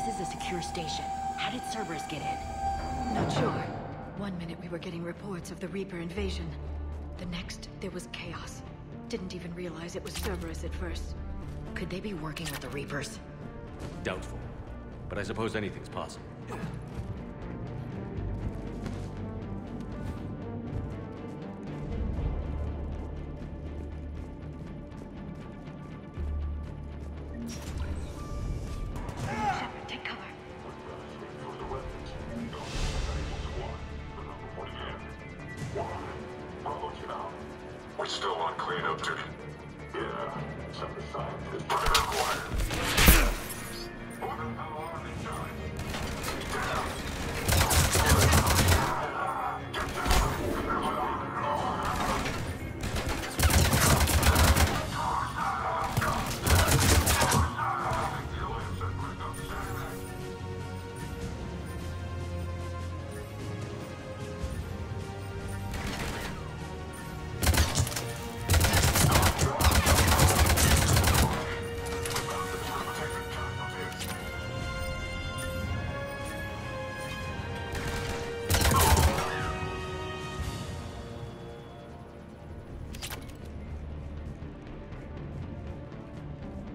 This is a secure station. How did Cerberus get in? Not sure. One minute we were getting reports of the Reaper invasion. The next, there was chaos. Didn't even realize it was Cerberus at first. Could they be working with the Reapers? Doubtful. But I suppose anything's possible. Shepard, take cover. We're still on cleanup duty. Yeah, some of the scientists required.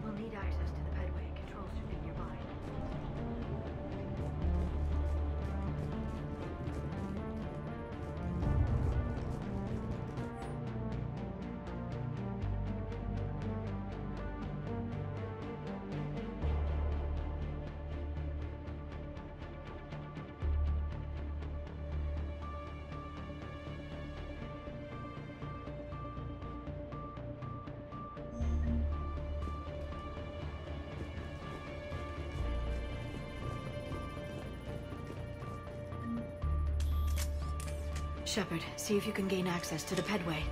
We'll need access to the pedway. Controls should be nearby. Shepard, see if you can gain access to the pedway.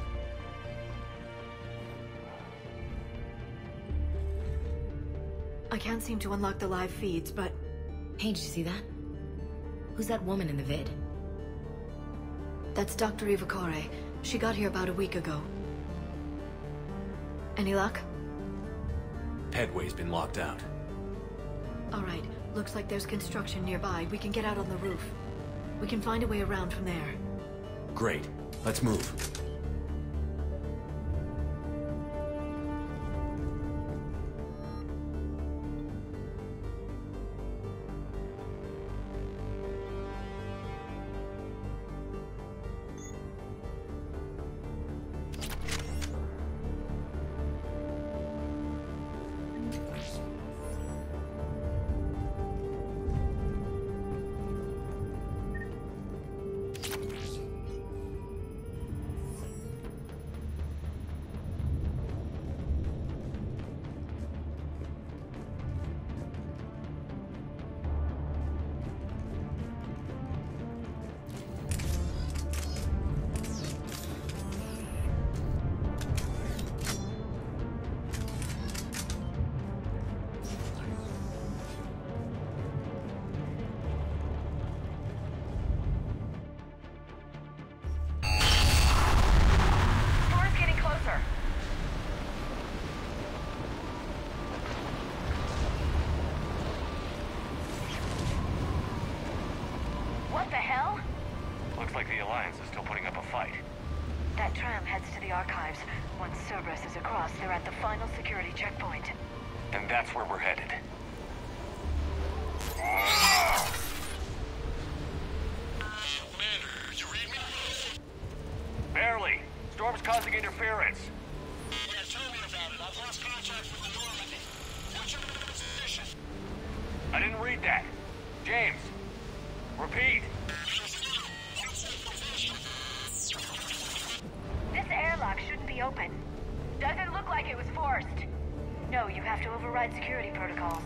I can't seem to unlock the live feeds, but... Hey, did you see that? Who's that woman in the vid? That's Dr. Eva Kore. She got here about a week ago. Any luck? Pedway's been locked out. Alright, looks like there's construction nearby. We can get out on the roof. We can find a way around from there. Great. Let's move. What the hell? Looks like the Alliance is still putting up a fight. That tram heads to the archives. Once Cerberus is across, they're at the final security checkpoint. And that's where we're headed. Commander, you read me? Barely. Storm's causing interference. Yeah, tell me about it. I've lost contact with the Normandy. What's your position? I didn't read that. James. Repeat. This airlock shouldn't be open. Doesn't look like it was forced. No, you have to override security protocols.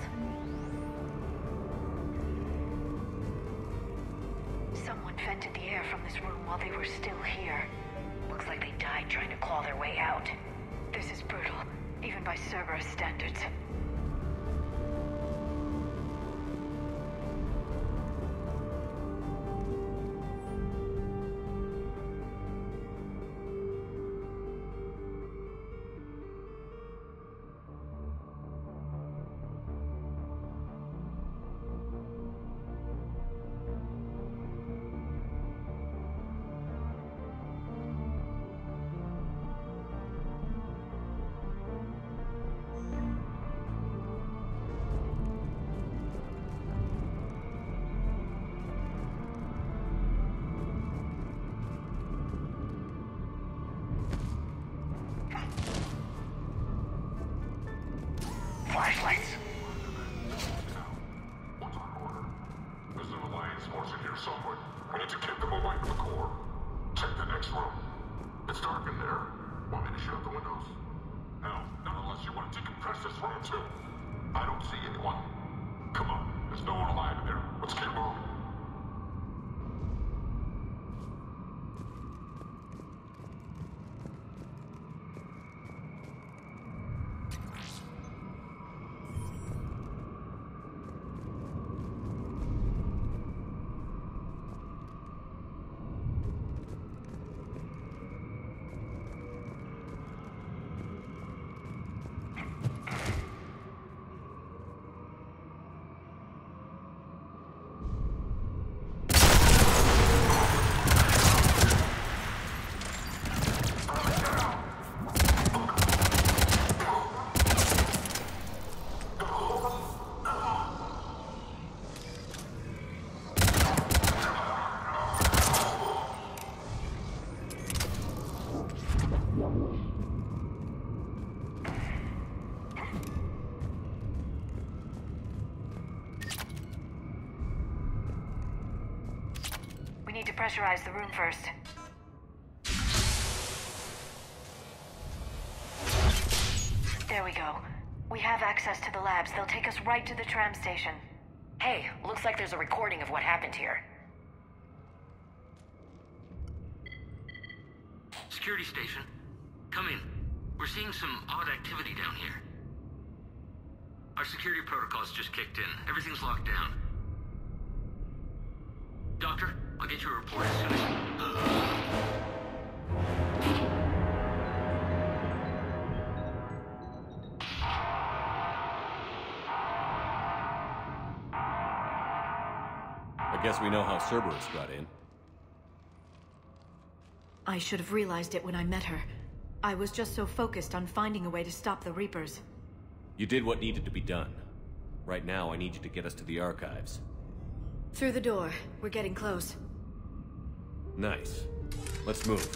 Someone vented the air from this room while they were still here. Looks like they died trying to claw their way out. This is brutal, even by Cerberus standards. room too. I don't see anyone. Come on, there's no one alive in there. Let's keep moving. We need to pressurize the room first. There we go. We have access to the labs. They'll take us right to the tram station. Hey, looks like there's a recording of what happened here. Security station. Come in. We're seeing some odd activity down here. Our security protocols just kicked in. Everything's locked down. Doctor, I'll get you a report as soon as... I guess we know how Cerberus got in. I should have realized it when I met her. I was just so focused on finding a way to stop the Reapers. You did what needed to be done. Right now, I need you to get us to the archives. Through the door. We're getting close. Nice. Let's move.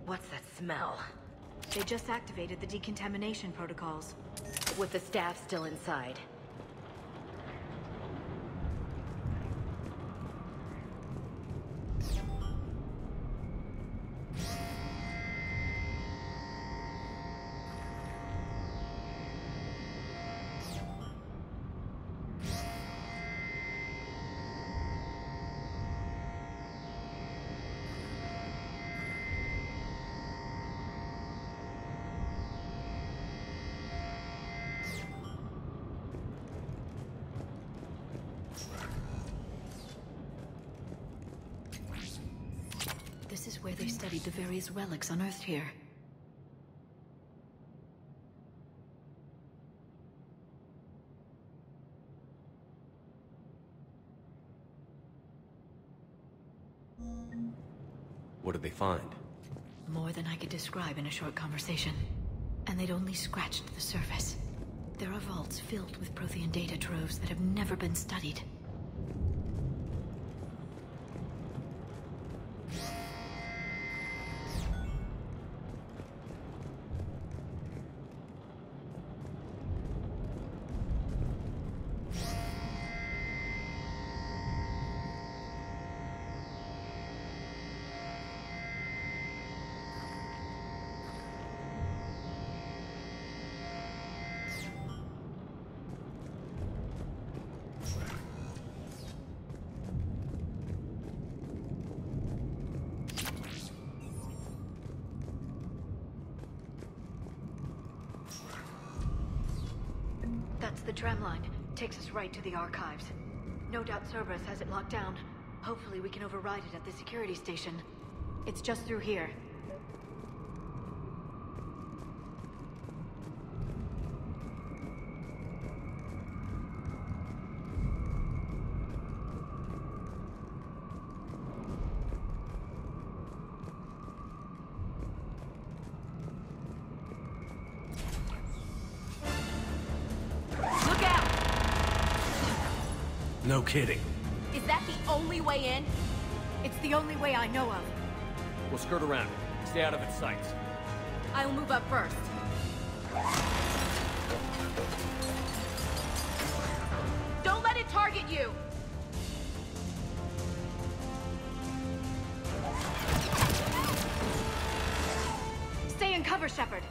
What's that smell? They just activated the decontamination protocols. With the staff still inside. This is where they studied the various relics unearthed here. What did they find? More than I could describe in a short conversation. And they'd only scratched the surface. There are vaults filled with Prothean data troves that have never been studied. That's the tram line. Takes us right to the archives. No doubt Cerberus has it locked down. Hopefully we can override it at the security station. It's just through here. No kidding. Is that the only way in? It's the only way I know of. We'll skirt around it. Stay out of its sights. I'll move up first. Don't let it target you! Stay in cover, Shepard.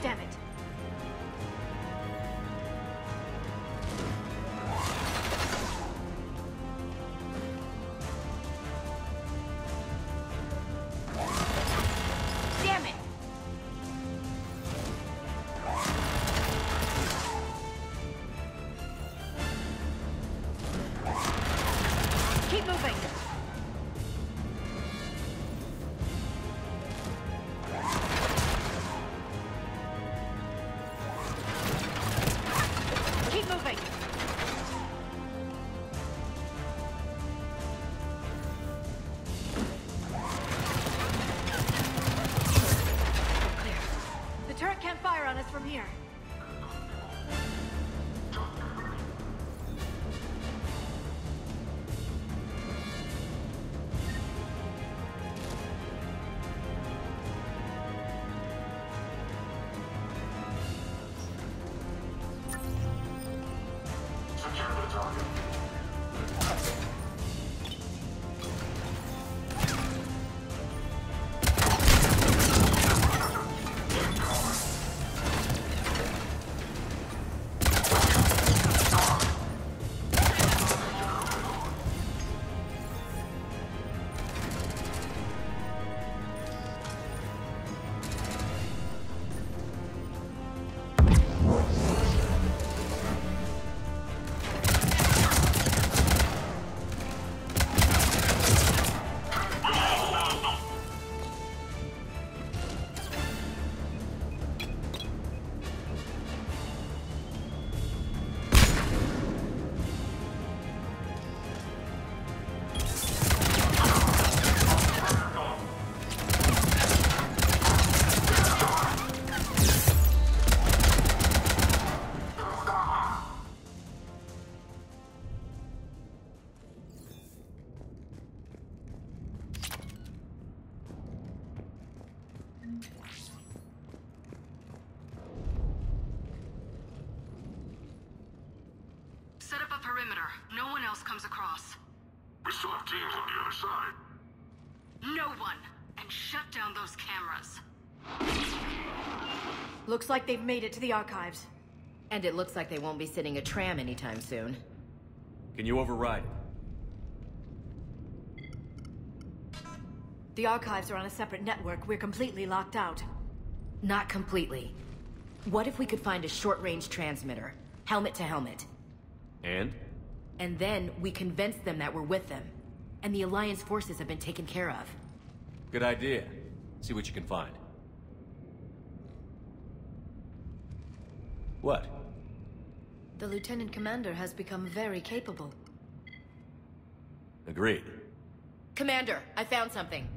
Damn it. Damn it! Set up a perimeter. No one else comes across. We still have teams on the other side. No one! And shut down those cameras. Looks like they've made it to the archives. And it looks like they won't be sitting a tram anytime soon. Can you override it? The archives are on a separate network. We're completely locked out. Not completely. What if we could find a short-range transmitter? Helmet to helmet. And? And then we convince them that we're with them. And the Alliance forces have been taken care of. Good idea. See what you can find. What? The Lieutenant Commander has become very capable. Agreed. Commander, I found something.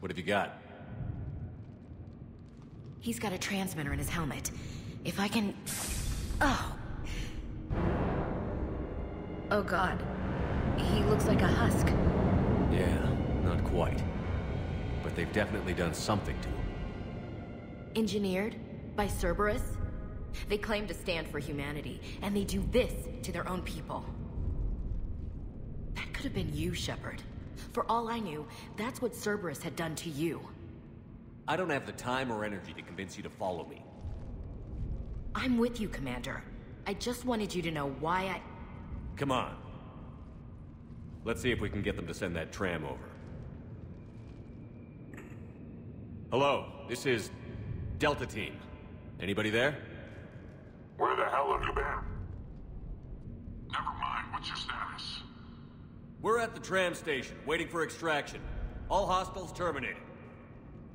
What have you got? He's got a transmitter in his helmet. If I can... Oh. Oh God. He looks like a husk. Yeah, not quite. But they've definitely done something to him. Engineered? By Cerberus? They claim to stand for humanity, and they do this to their own people. That could have been you, Shepard. For all I knew, that's what Cerberus had done to you. I don't have the time or energy to convince you to follow me. I'm with you, Commander. I just wanted you to know why I... Come on. Let's see if we can get them to send that tram over. Hello, this is Delta Team. Anybody there? Where the hell have you been? Never mind, what's your status? We're at the tram station, waiting for extraction. All hostiles terminated.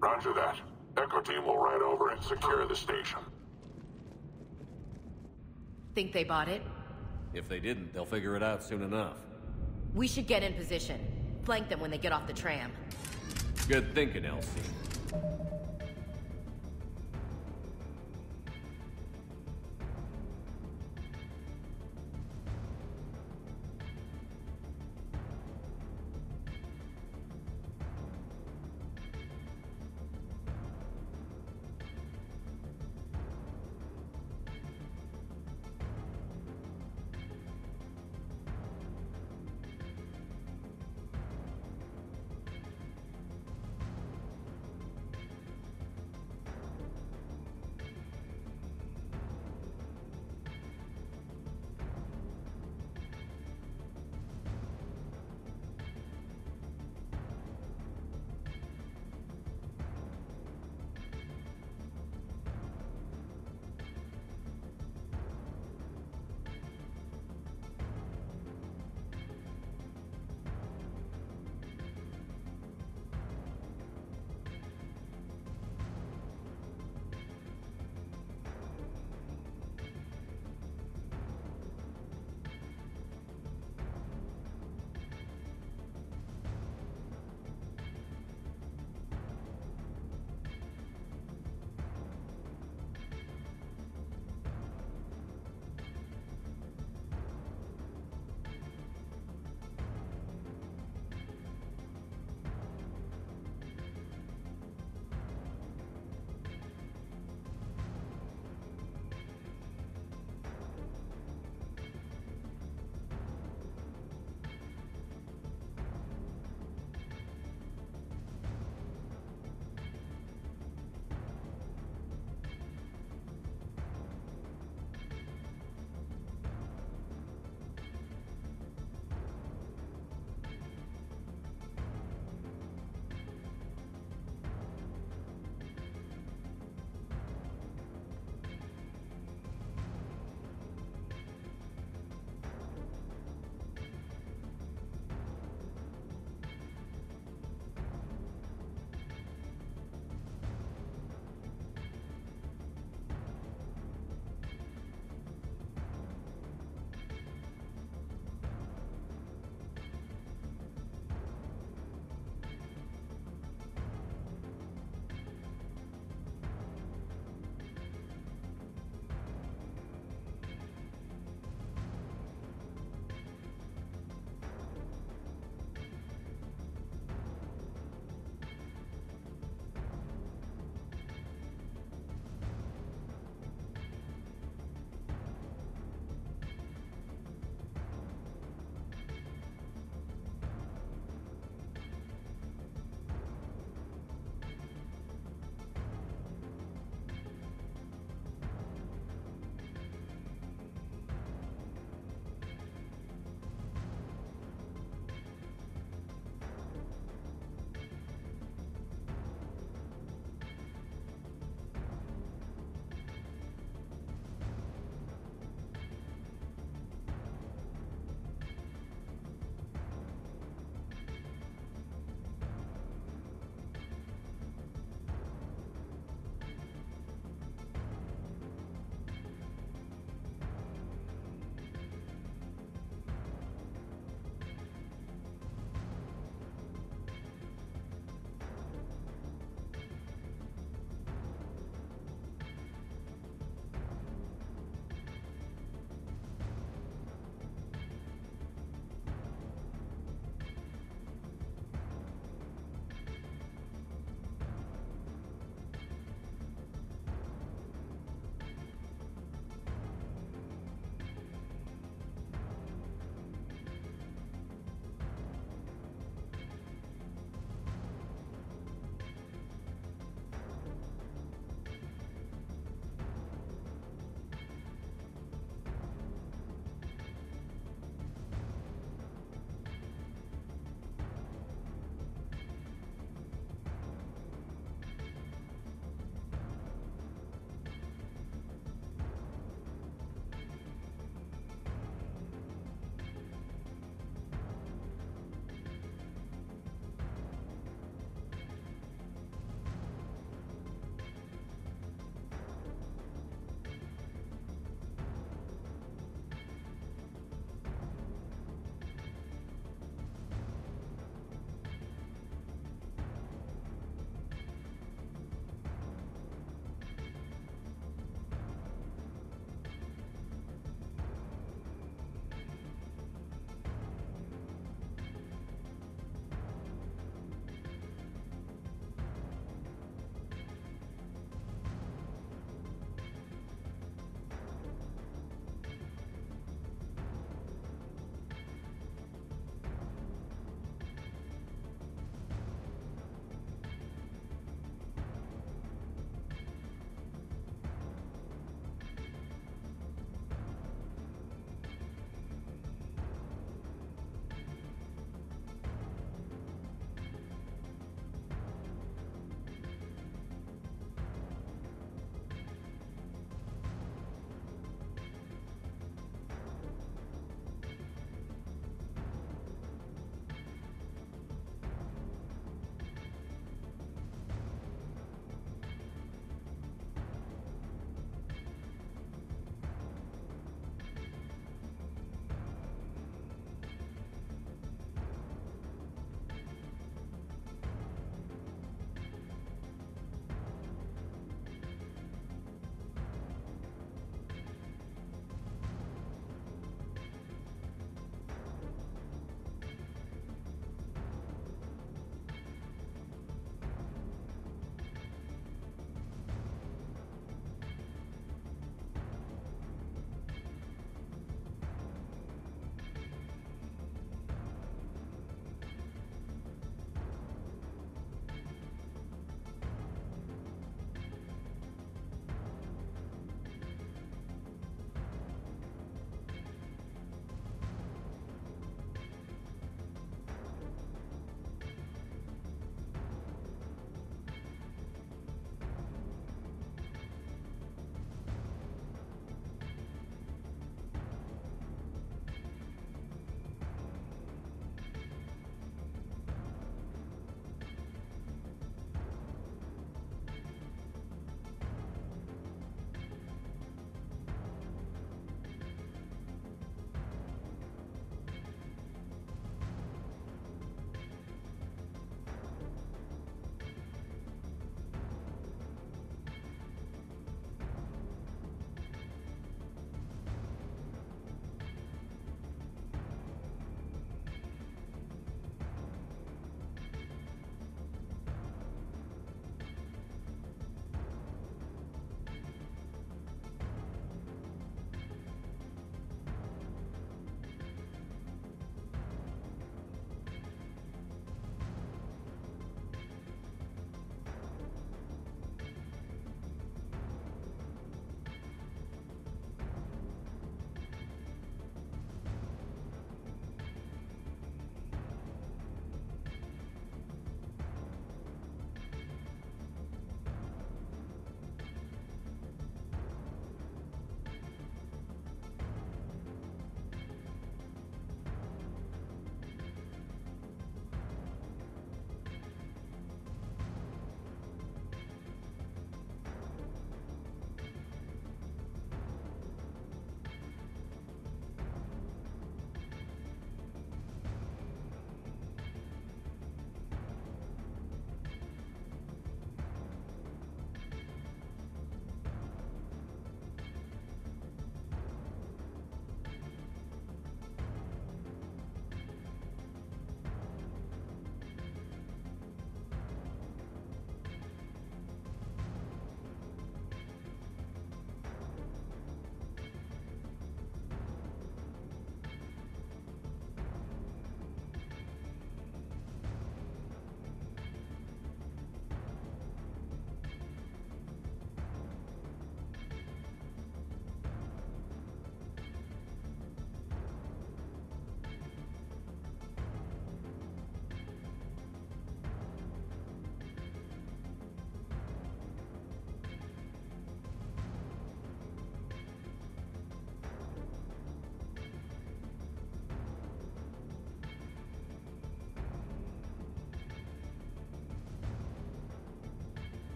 Roger that. Echo Team will ride over and secure the station. Think they bought it? If they didn't, they'll figure it out soon enough. We should get in position. Flank them when they get off the tram. Good thinking, Elsie.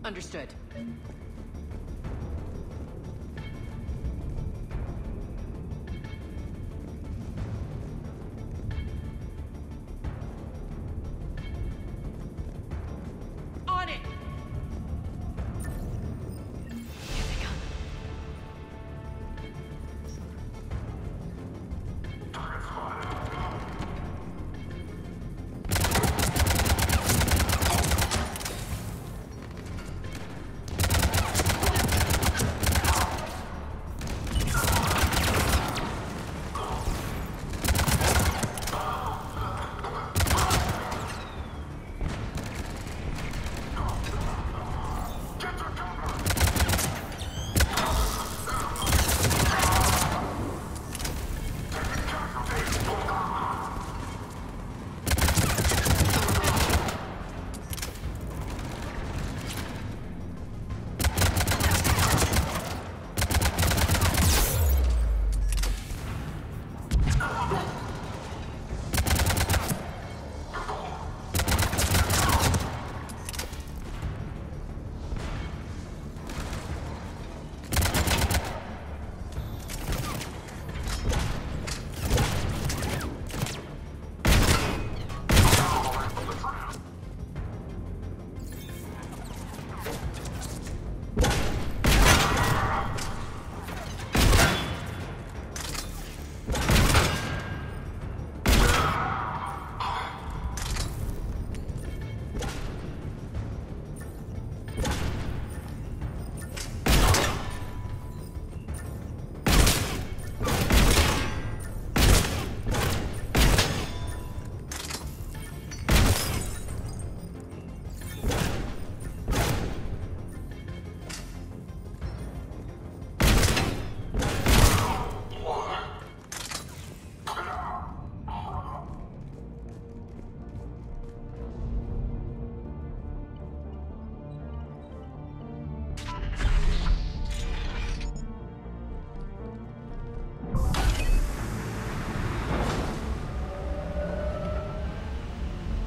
Understood. On it!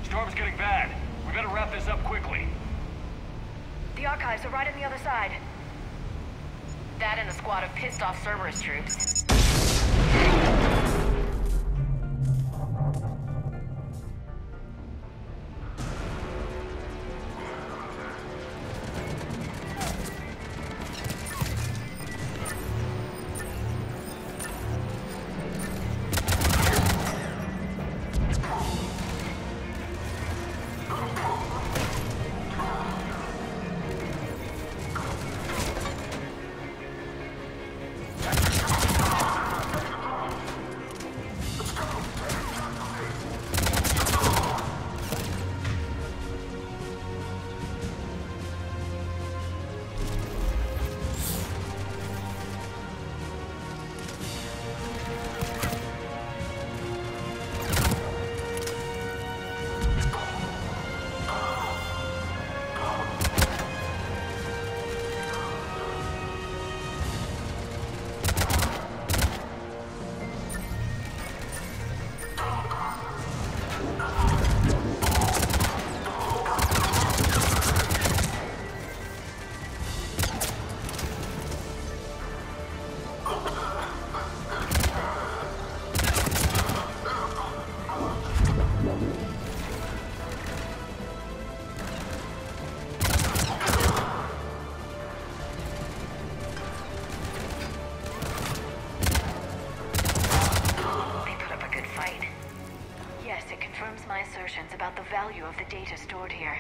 Storm's getting bad. We better wrap this up quickly. The archives are right on the other side. That and a squad of pissed-off Cerberus troops. About the value of the data stored here.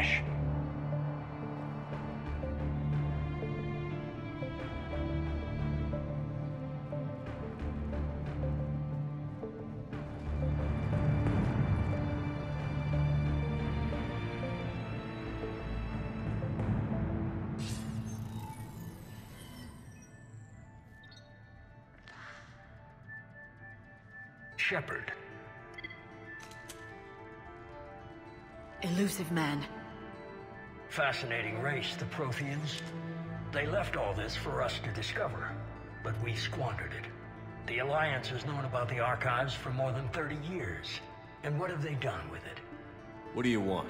flesh. Shepard. Elusive man. Fascinating race, the Protheans. They left all this for us to discover, but we squandered it. The Alliance has known about the archives for more than 30 years. And what have they done with it? What do you want?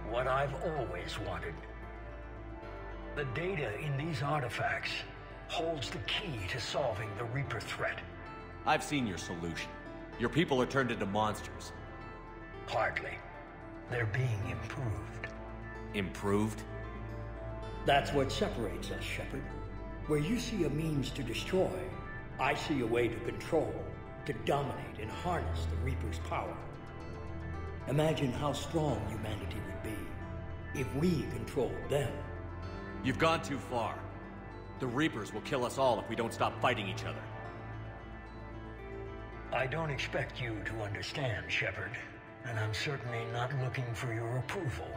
What I've always wanted. The data in these artifacts holds the key to solving the Reaper threat. I've seen your solution. Your people are turned into monsters. Hardly. They're being improved. Improved? That's what separates us, Shepard. Where you see a means to destroy, I see a way to control, to dominate and harness the Reaper's power. Imagine how strong humanity would be if we controlled them. You've gone too far. The Reapers will kill us all if we don't stop fighting each other. I don't expect you to understand, Shepard, and I'm certainly not looking for your approval.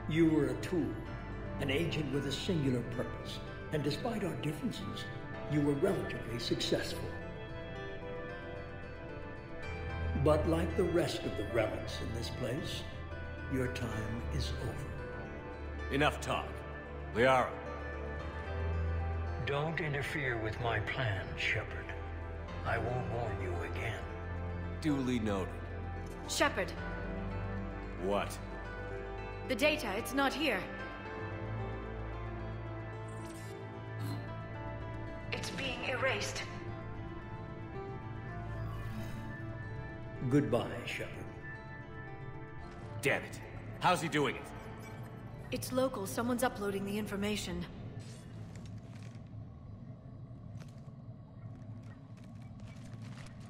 You were a tool, an agent with a singular purpose, and despite our differences, you were relatively successful. But like the rest of the relics in this place, your time is over. Enough talk. Liara. Don't interfere with my plan, Shepard. I won't warn you again. Duly noted. Shepard. What? The data, it's not here. It's being erased. Goodbye, Shepard. Damn it. How's he doing it? It's local. Someone's uploading the information.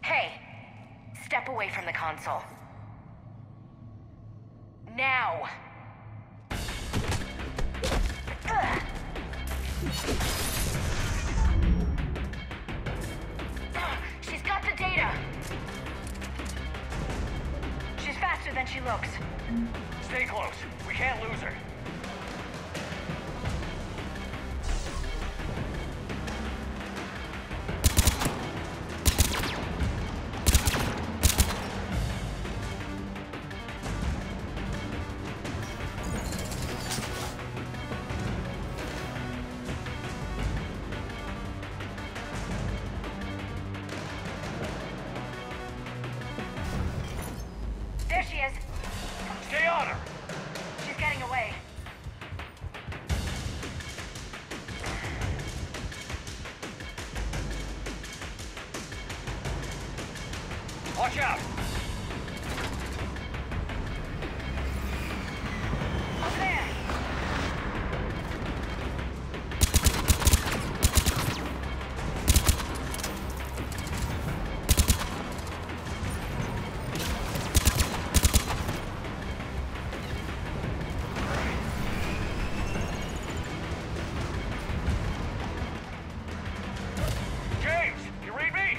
Hey! Step away from the console. Now! Ugh. She's got the data! She's faster than she looks. Stay close. We can't lose her. There she is. Stay on her! She's getting away. Watch out! Over there! James, you read me?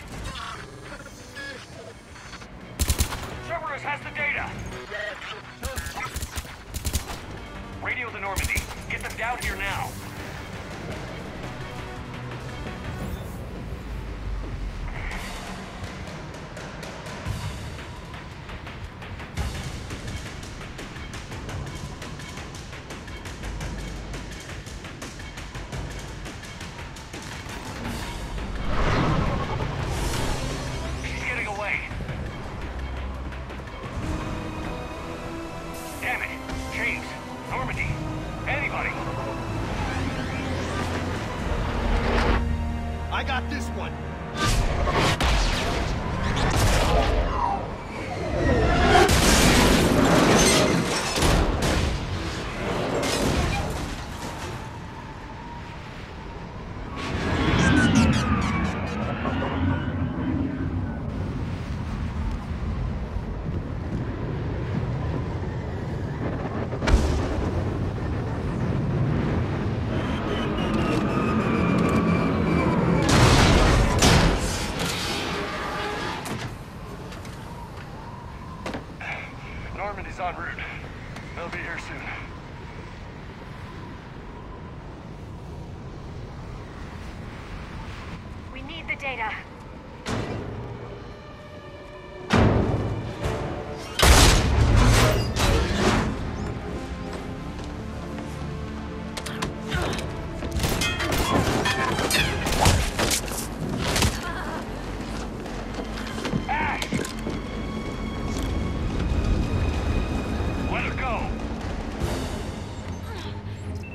Cerberus has the data. Radio the Normandy. Get them down here now. She's getting away. Damn it. James, Normandy, anybody. I got this one. data.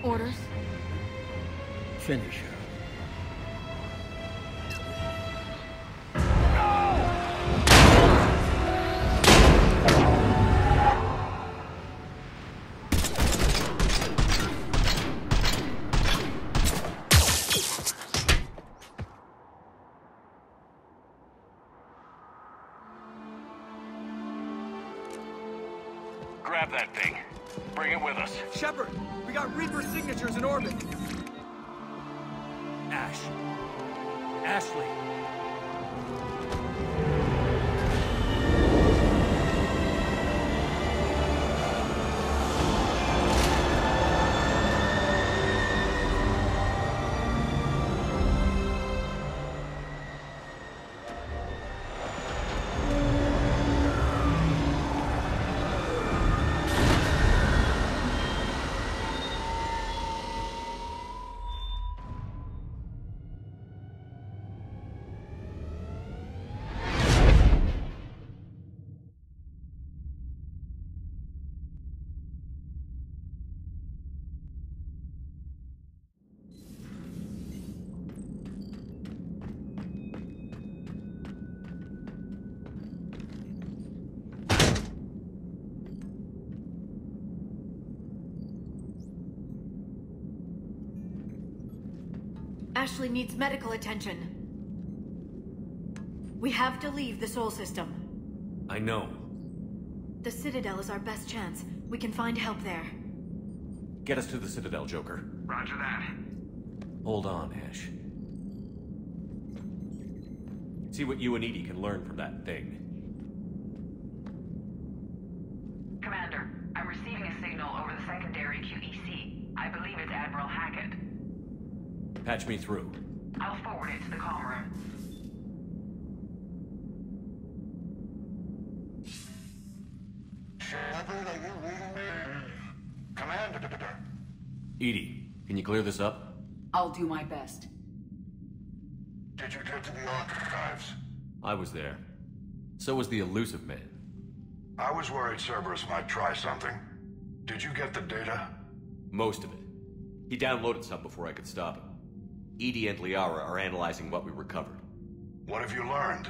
Orders? Finish her. Grab that thing. Bring it with us. Shepard, we got Reaper signatures in orbit. Ash. Ashley. Ashley needs medical attention. We have to leave the Sol system. I know. The Citadel is our best chance. We can find help there. Get us to the Citadel, Joker. Roger that. Hold on, Ash. See what you and EDI can learn from that thing. Commander, I'm receiving a signal over the secondary QEC. I believe it's Admiral Hackett. Patch me through. I'll forward it to the comm room. Shepard, are you reading me? Commander. EDI, can you clear this up? I'll do my best. Did you get to the archives? I was there. So was the elusive man. I was worried Cerberus might try something. Did you get the data? Most of it. He downloaded some before I could stop him. EDI and Liara are analyzing what we recovered. What have you learned?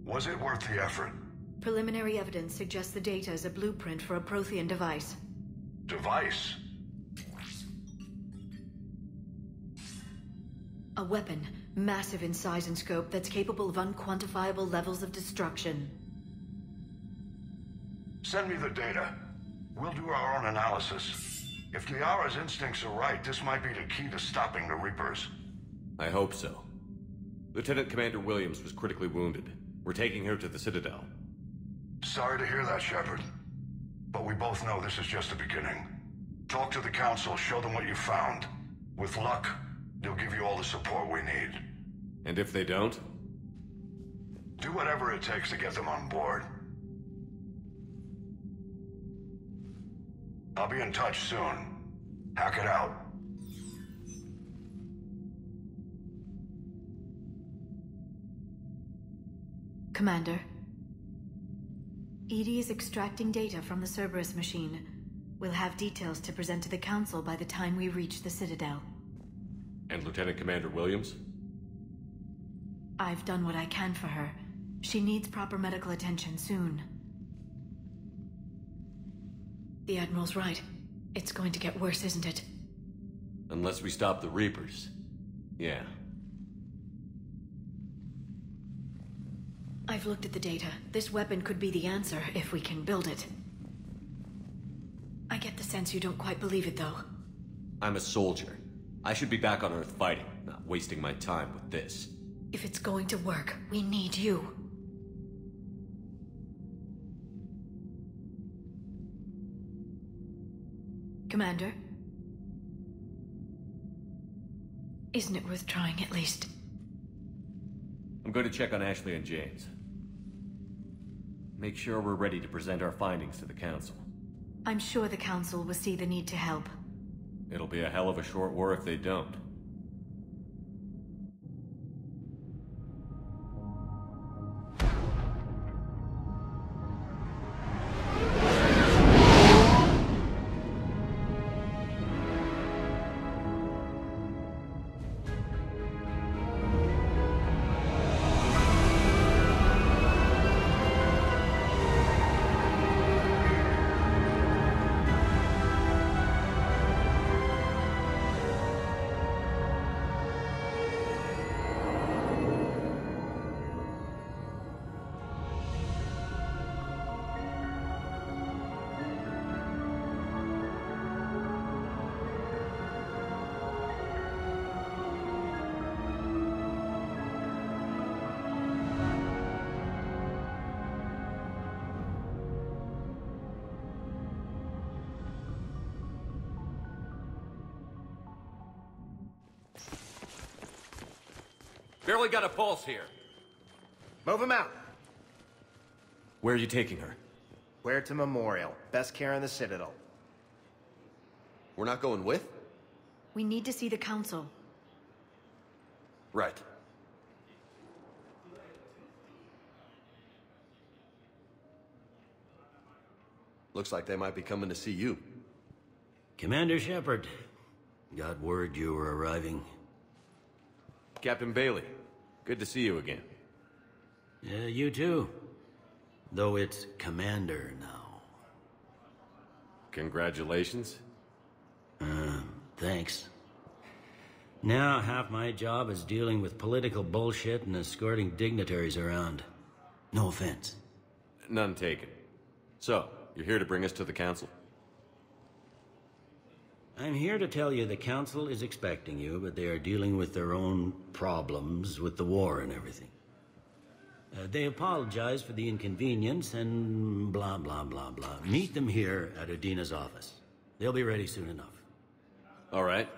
Was it worth the effort? Preliminary evidence suggests the data is a blueprint for a Prothean device. Device? A weapon, massive in size and scope, that's capable of unquantifiable levels of destruction. Send me the data. We'll do our own analysis. If Liara's instincts are right, this might be the key to stopping the Reapers. I hope so. Lieutenant Commander Williams was critically wounded. We're taking her to the Citadel. Sorry to hear that, Shepard. But we both know this is just the beginning. Talk to the Council, show them what you found. With luck, they'll give you all the support we need. And if they don't? Do whatever it takes to get them on board. I'll be in touch soon. Hack it out. Commander. EDI is extracting data from the Cerberus machine. We'll have details to present to the Council by the time we reach the Citadel. And Lieutenant Commander Williams? I've done what I can for her. She needs proper medical attention soon. The Admiral's right. It's going to get worse, isn't it? Unless we stop the Reapers. Yeah. I've looked at the data. This weapon could be the answer if we can build it. I get the sense you don't quite believe it, though. I'm a soldier. I should be back on Earth fighting, not wasting my time with this. If it's going to work, we need you. Commander? Isn't it worth trying at least? I'm going to check on Ashley and James. Make sure we're ready to present our findings to the Council. I'm sure the Council will see the need to help. It'll be a hell of a short war if they don't. Barely got a pulse here. Move him out. Where are you taking her? Huerta Memorial. Best care in the Citadel. We're not going with? We need to see the Council. Right. Looks like they might be coming to see you. Commander Shepard. Got word you were arriving. Captain Bailey, good to see you again. Yeah, you too. Though it's Commander now. Congratulations. Thanks. Now half my job is dealing with political bullshit and escorting dignitaries around. No offense. None taken. So, you're here to bring us to the Council? I'm here to tell you the Council is expecting you, but they are dealing with their own problems with the war and everything. They apologize for the inconvenience and blah, blah, blah, blah. Meet them here at Udina's office. They'll be ready soon enough. All right.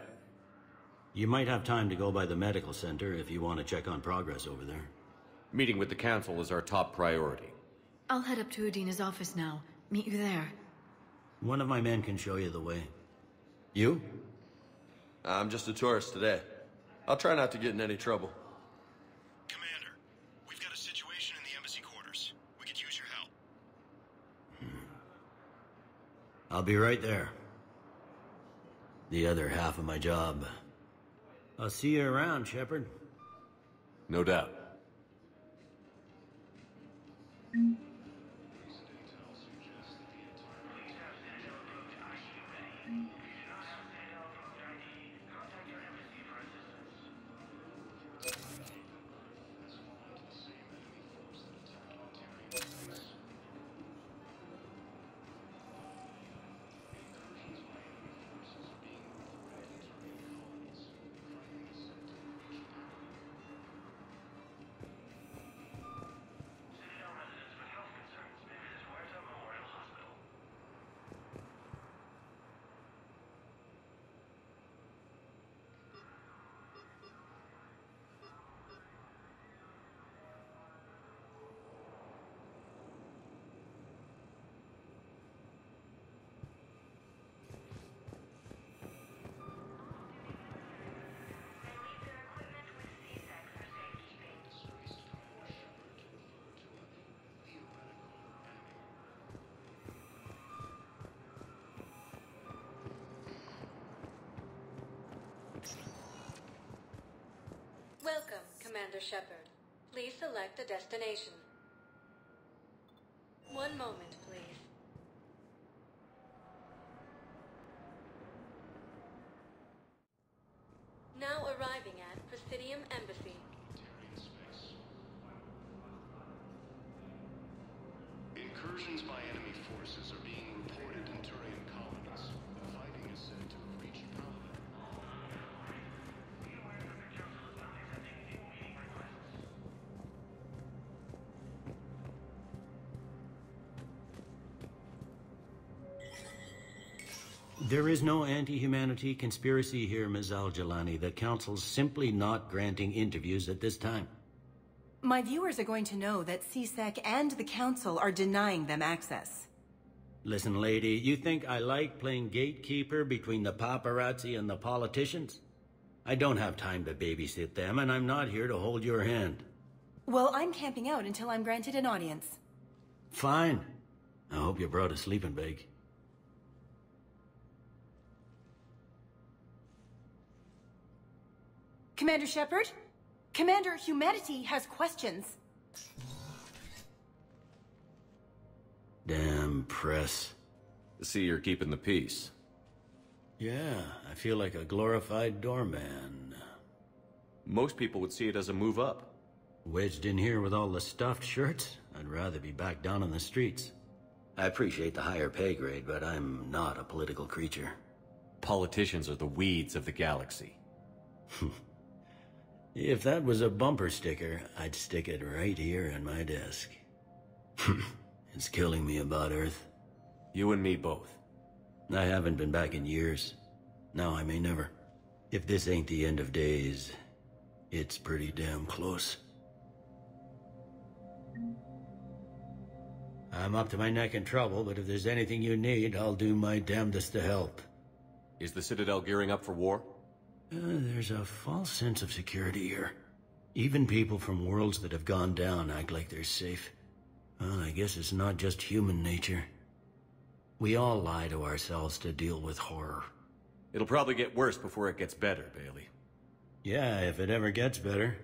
You might have time to go by the medical center if you want to check on progress over there. Meeting with the Council is our top priority. I'll head up to Udina's office now. Meet you there. One of my men can show you the way. You? I'm just a tourist today. I'll try not to get in any trouble. Commander, we've got a situation in the embassy quarters. We could use your help. I'll be right there. The other half of my job. I'll see you around, Shepard. No doubt. Welcome, Commander Shepard. Please select a destination. One moment, please. Now arriving at Presidium Embassy. Incursions by enemy forces are being reported in Turian colonies. The fighting is said to have reached Paladin. There is no anti-humanity conspiracy here, Ms. Al-Jalani. The Council's simply not granting interviews at this time. My viewers are going to know that CSEC and the Council are denying them access. Listen, lady, you think I like playing gatekeeper between the paparazzi and the politicians? I don't have time to babysit them, and I'm not here to hold your hand. Well, I'm camping out until I'm granted an audience. Fine. I hope you brought a sleeping bag. Commander Shepard? Commander, humanity has questions. Damn press. See, you're keeping the peace. Yeah, I feel like a glorified doorman. Most people would see it as a move up. Wedged in here with all the stuffed shirts, I'd rather be back down on the streets. I appreciate the higher pay grade, but I'm not a political creature. Politicians are the weeds of the galaxy. If that was a bumper sticker, I'd stick it right here in my desk. It's killing me about Earth. You and me both. I haven't been back in years. Now I may never. If this ain't the end of days, it's pretty damn close. I'm up to my neck in trouble, but if there's anything you need, I'll do my damnedest to help. Is the Citadel gearing up for war? There's a false sense of security here. Even people from worlds that have gone down act like they're safe. Well, I guess it's not just human nature. We all lie to ourselves to deal with horror. It'll probably get worse before it gets better, Bailey. Yeah, if it ever gets better.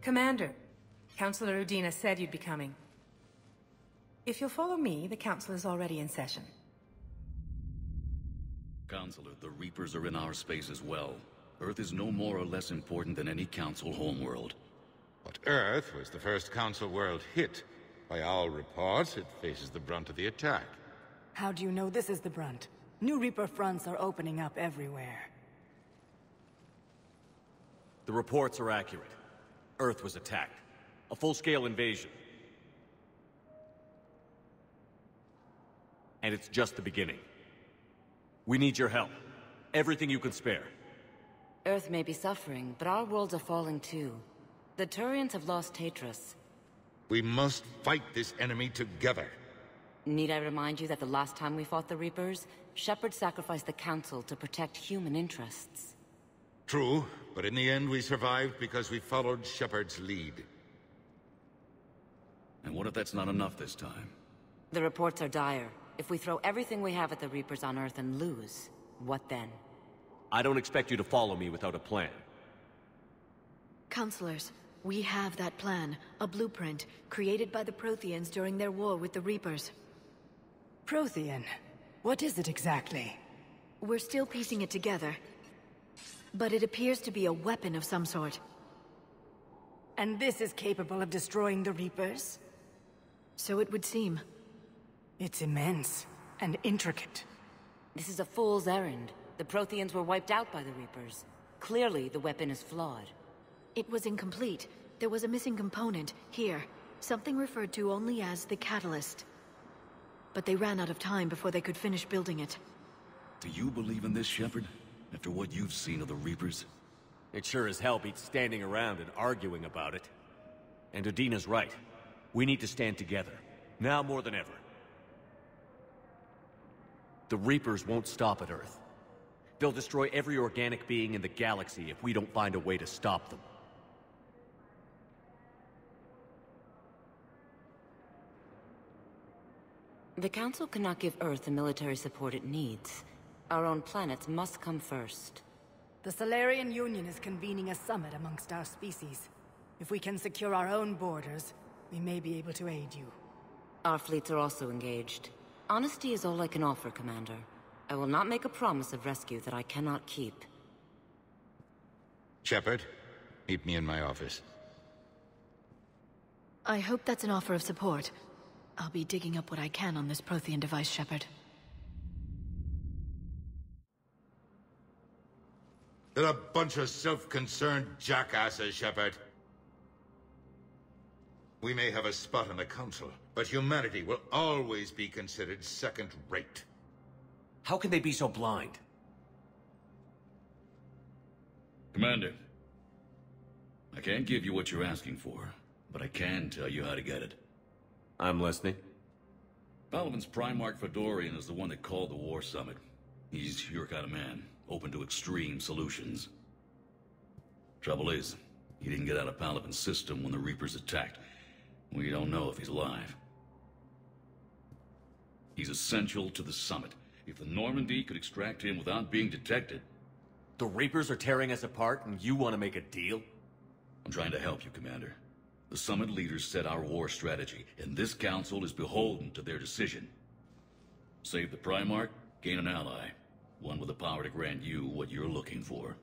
Commander, Councilor Udina said you'd be coming. If you'll follow me, the Council is already in session. Counselor, the Reapers are in our space as well. Earth is no more or less important than any Council homeworld. But Earth was the first Council world hit. By all reports, it faces the brunt of the attack. How do you know this is the brunt? New Reaper fronts are opening up everywhere. The reports are accurate. Earth was attacked. A full-scale invasion. And it's just the beginning. We need your help. Everything you can spare. Earth may be suffering, but our worlds are falling too. The Turians have lost Tatris. We must fight this enemy together. Need I remind you that the last time we fought the Reapers, Shepard sacrificed the Council to protect human interests? True, but in the end we survived because we followed Shepard's lead. And what if that's not enough this time? The reports are dire. If we throw everything we have at the Reapers on Earth and lose, what then? I don't expect you to follow me without a plan. Counselors, we have that plan. A blueprint, created by the Protheans during their war with the Reapers. Prothean? What is it exactly? We're still piecing it together. But it appears to be a weapon of some sort. And this is capable of destroying the Reapers? So it would seem. It's immense and intricate. This is a fool's errand. The Protheans were wiped out by the Reapers. Clearly, the weapon is flawed. It was incomplete. There was a missing component, here. Something referred to only as the Catalyst. But they ran out of time before they could finish building it. Do you believe in this, Shepard? After what you've seen of the Reapers? It sure as hell beats standing around and arguing about it. And Udina's right. We need to stand together. Now more than ever. The Reapers won't stop at Earth. They'll destroy every organic being in the galaxy if we don't find a way to stop them. The Council cannot give Earth the military support it needs. Our own planets must come first. The Solarian Union is convening a summit amongst our species. If we can secure our own borders, we may be able to aid you. Our fleets are also engaged. Honesty is all I can offer, Commander. I will not make a promise of rescue that I cannot keep. Shepard, meet me in my office. I hope that's an offer of support. I'll be digging up what I can on this Prothean device, Shepard. They're a bunch of self-concerned jackasses, Shepard. We may have a spot on the Council, but humanity will always be considered second-rate. How can they be so blind? Commander, I can't give you what you're asking for, but I can tell you how to get it. I'm listening. Palaven's Primarch Fedorian is the one that called the War Summit. He's your kind of man, open to extreme solutions. Trouble is, he didn't get out of Palaven's system when the Reapers attacked. We don't know if he's alive. He's essential to the summit. If the Normandy could extract him without being detected... The Reapers are tearing us apart, and you want to make a deal? I'm trying to help you, Commander. The summit leaders set our war strategy, and this council is beholden to their decision. Save the Primarch, gain an ally. One with the power to grant you what you're looking for.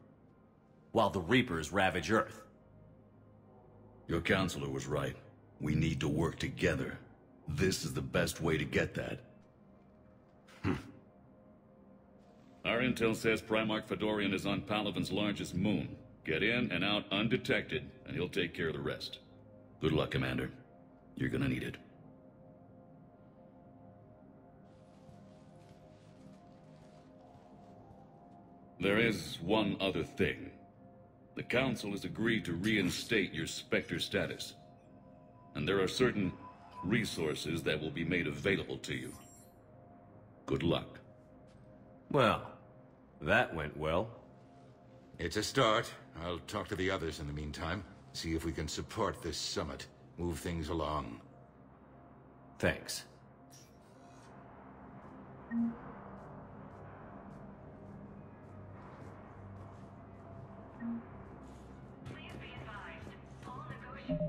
While the Reapers ravage Earth. Your counselor was right. We need to work together. This is the best way to get that. Our intel says Primarch Fedorian is on Palaven's largest moon. Get in and out undetected, and he'll take care of the rest. Good luck, Commander. You're gonna need it. There is one other thing. The Council has agreed to reinstate your Spectre status. And there are certain resources that will be made available to you. Good luck. Well, that went well. It's a start. I'll talk to the others in the meantime. See if we can support this summit. Move things along. Thanks. Please be advised. All negotiations...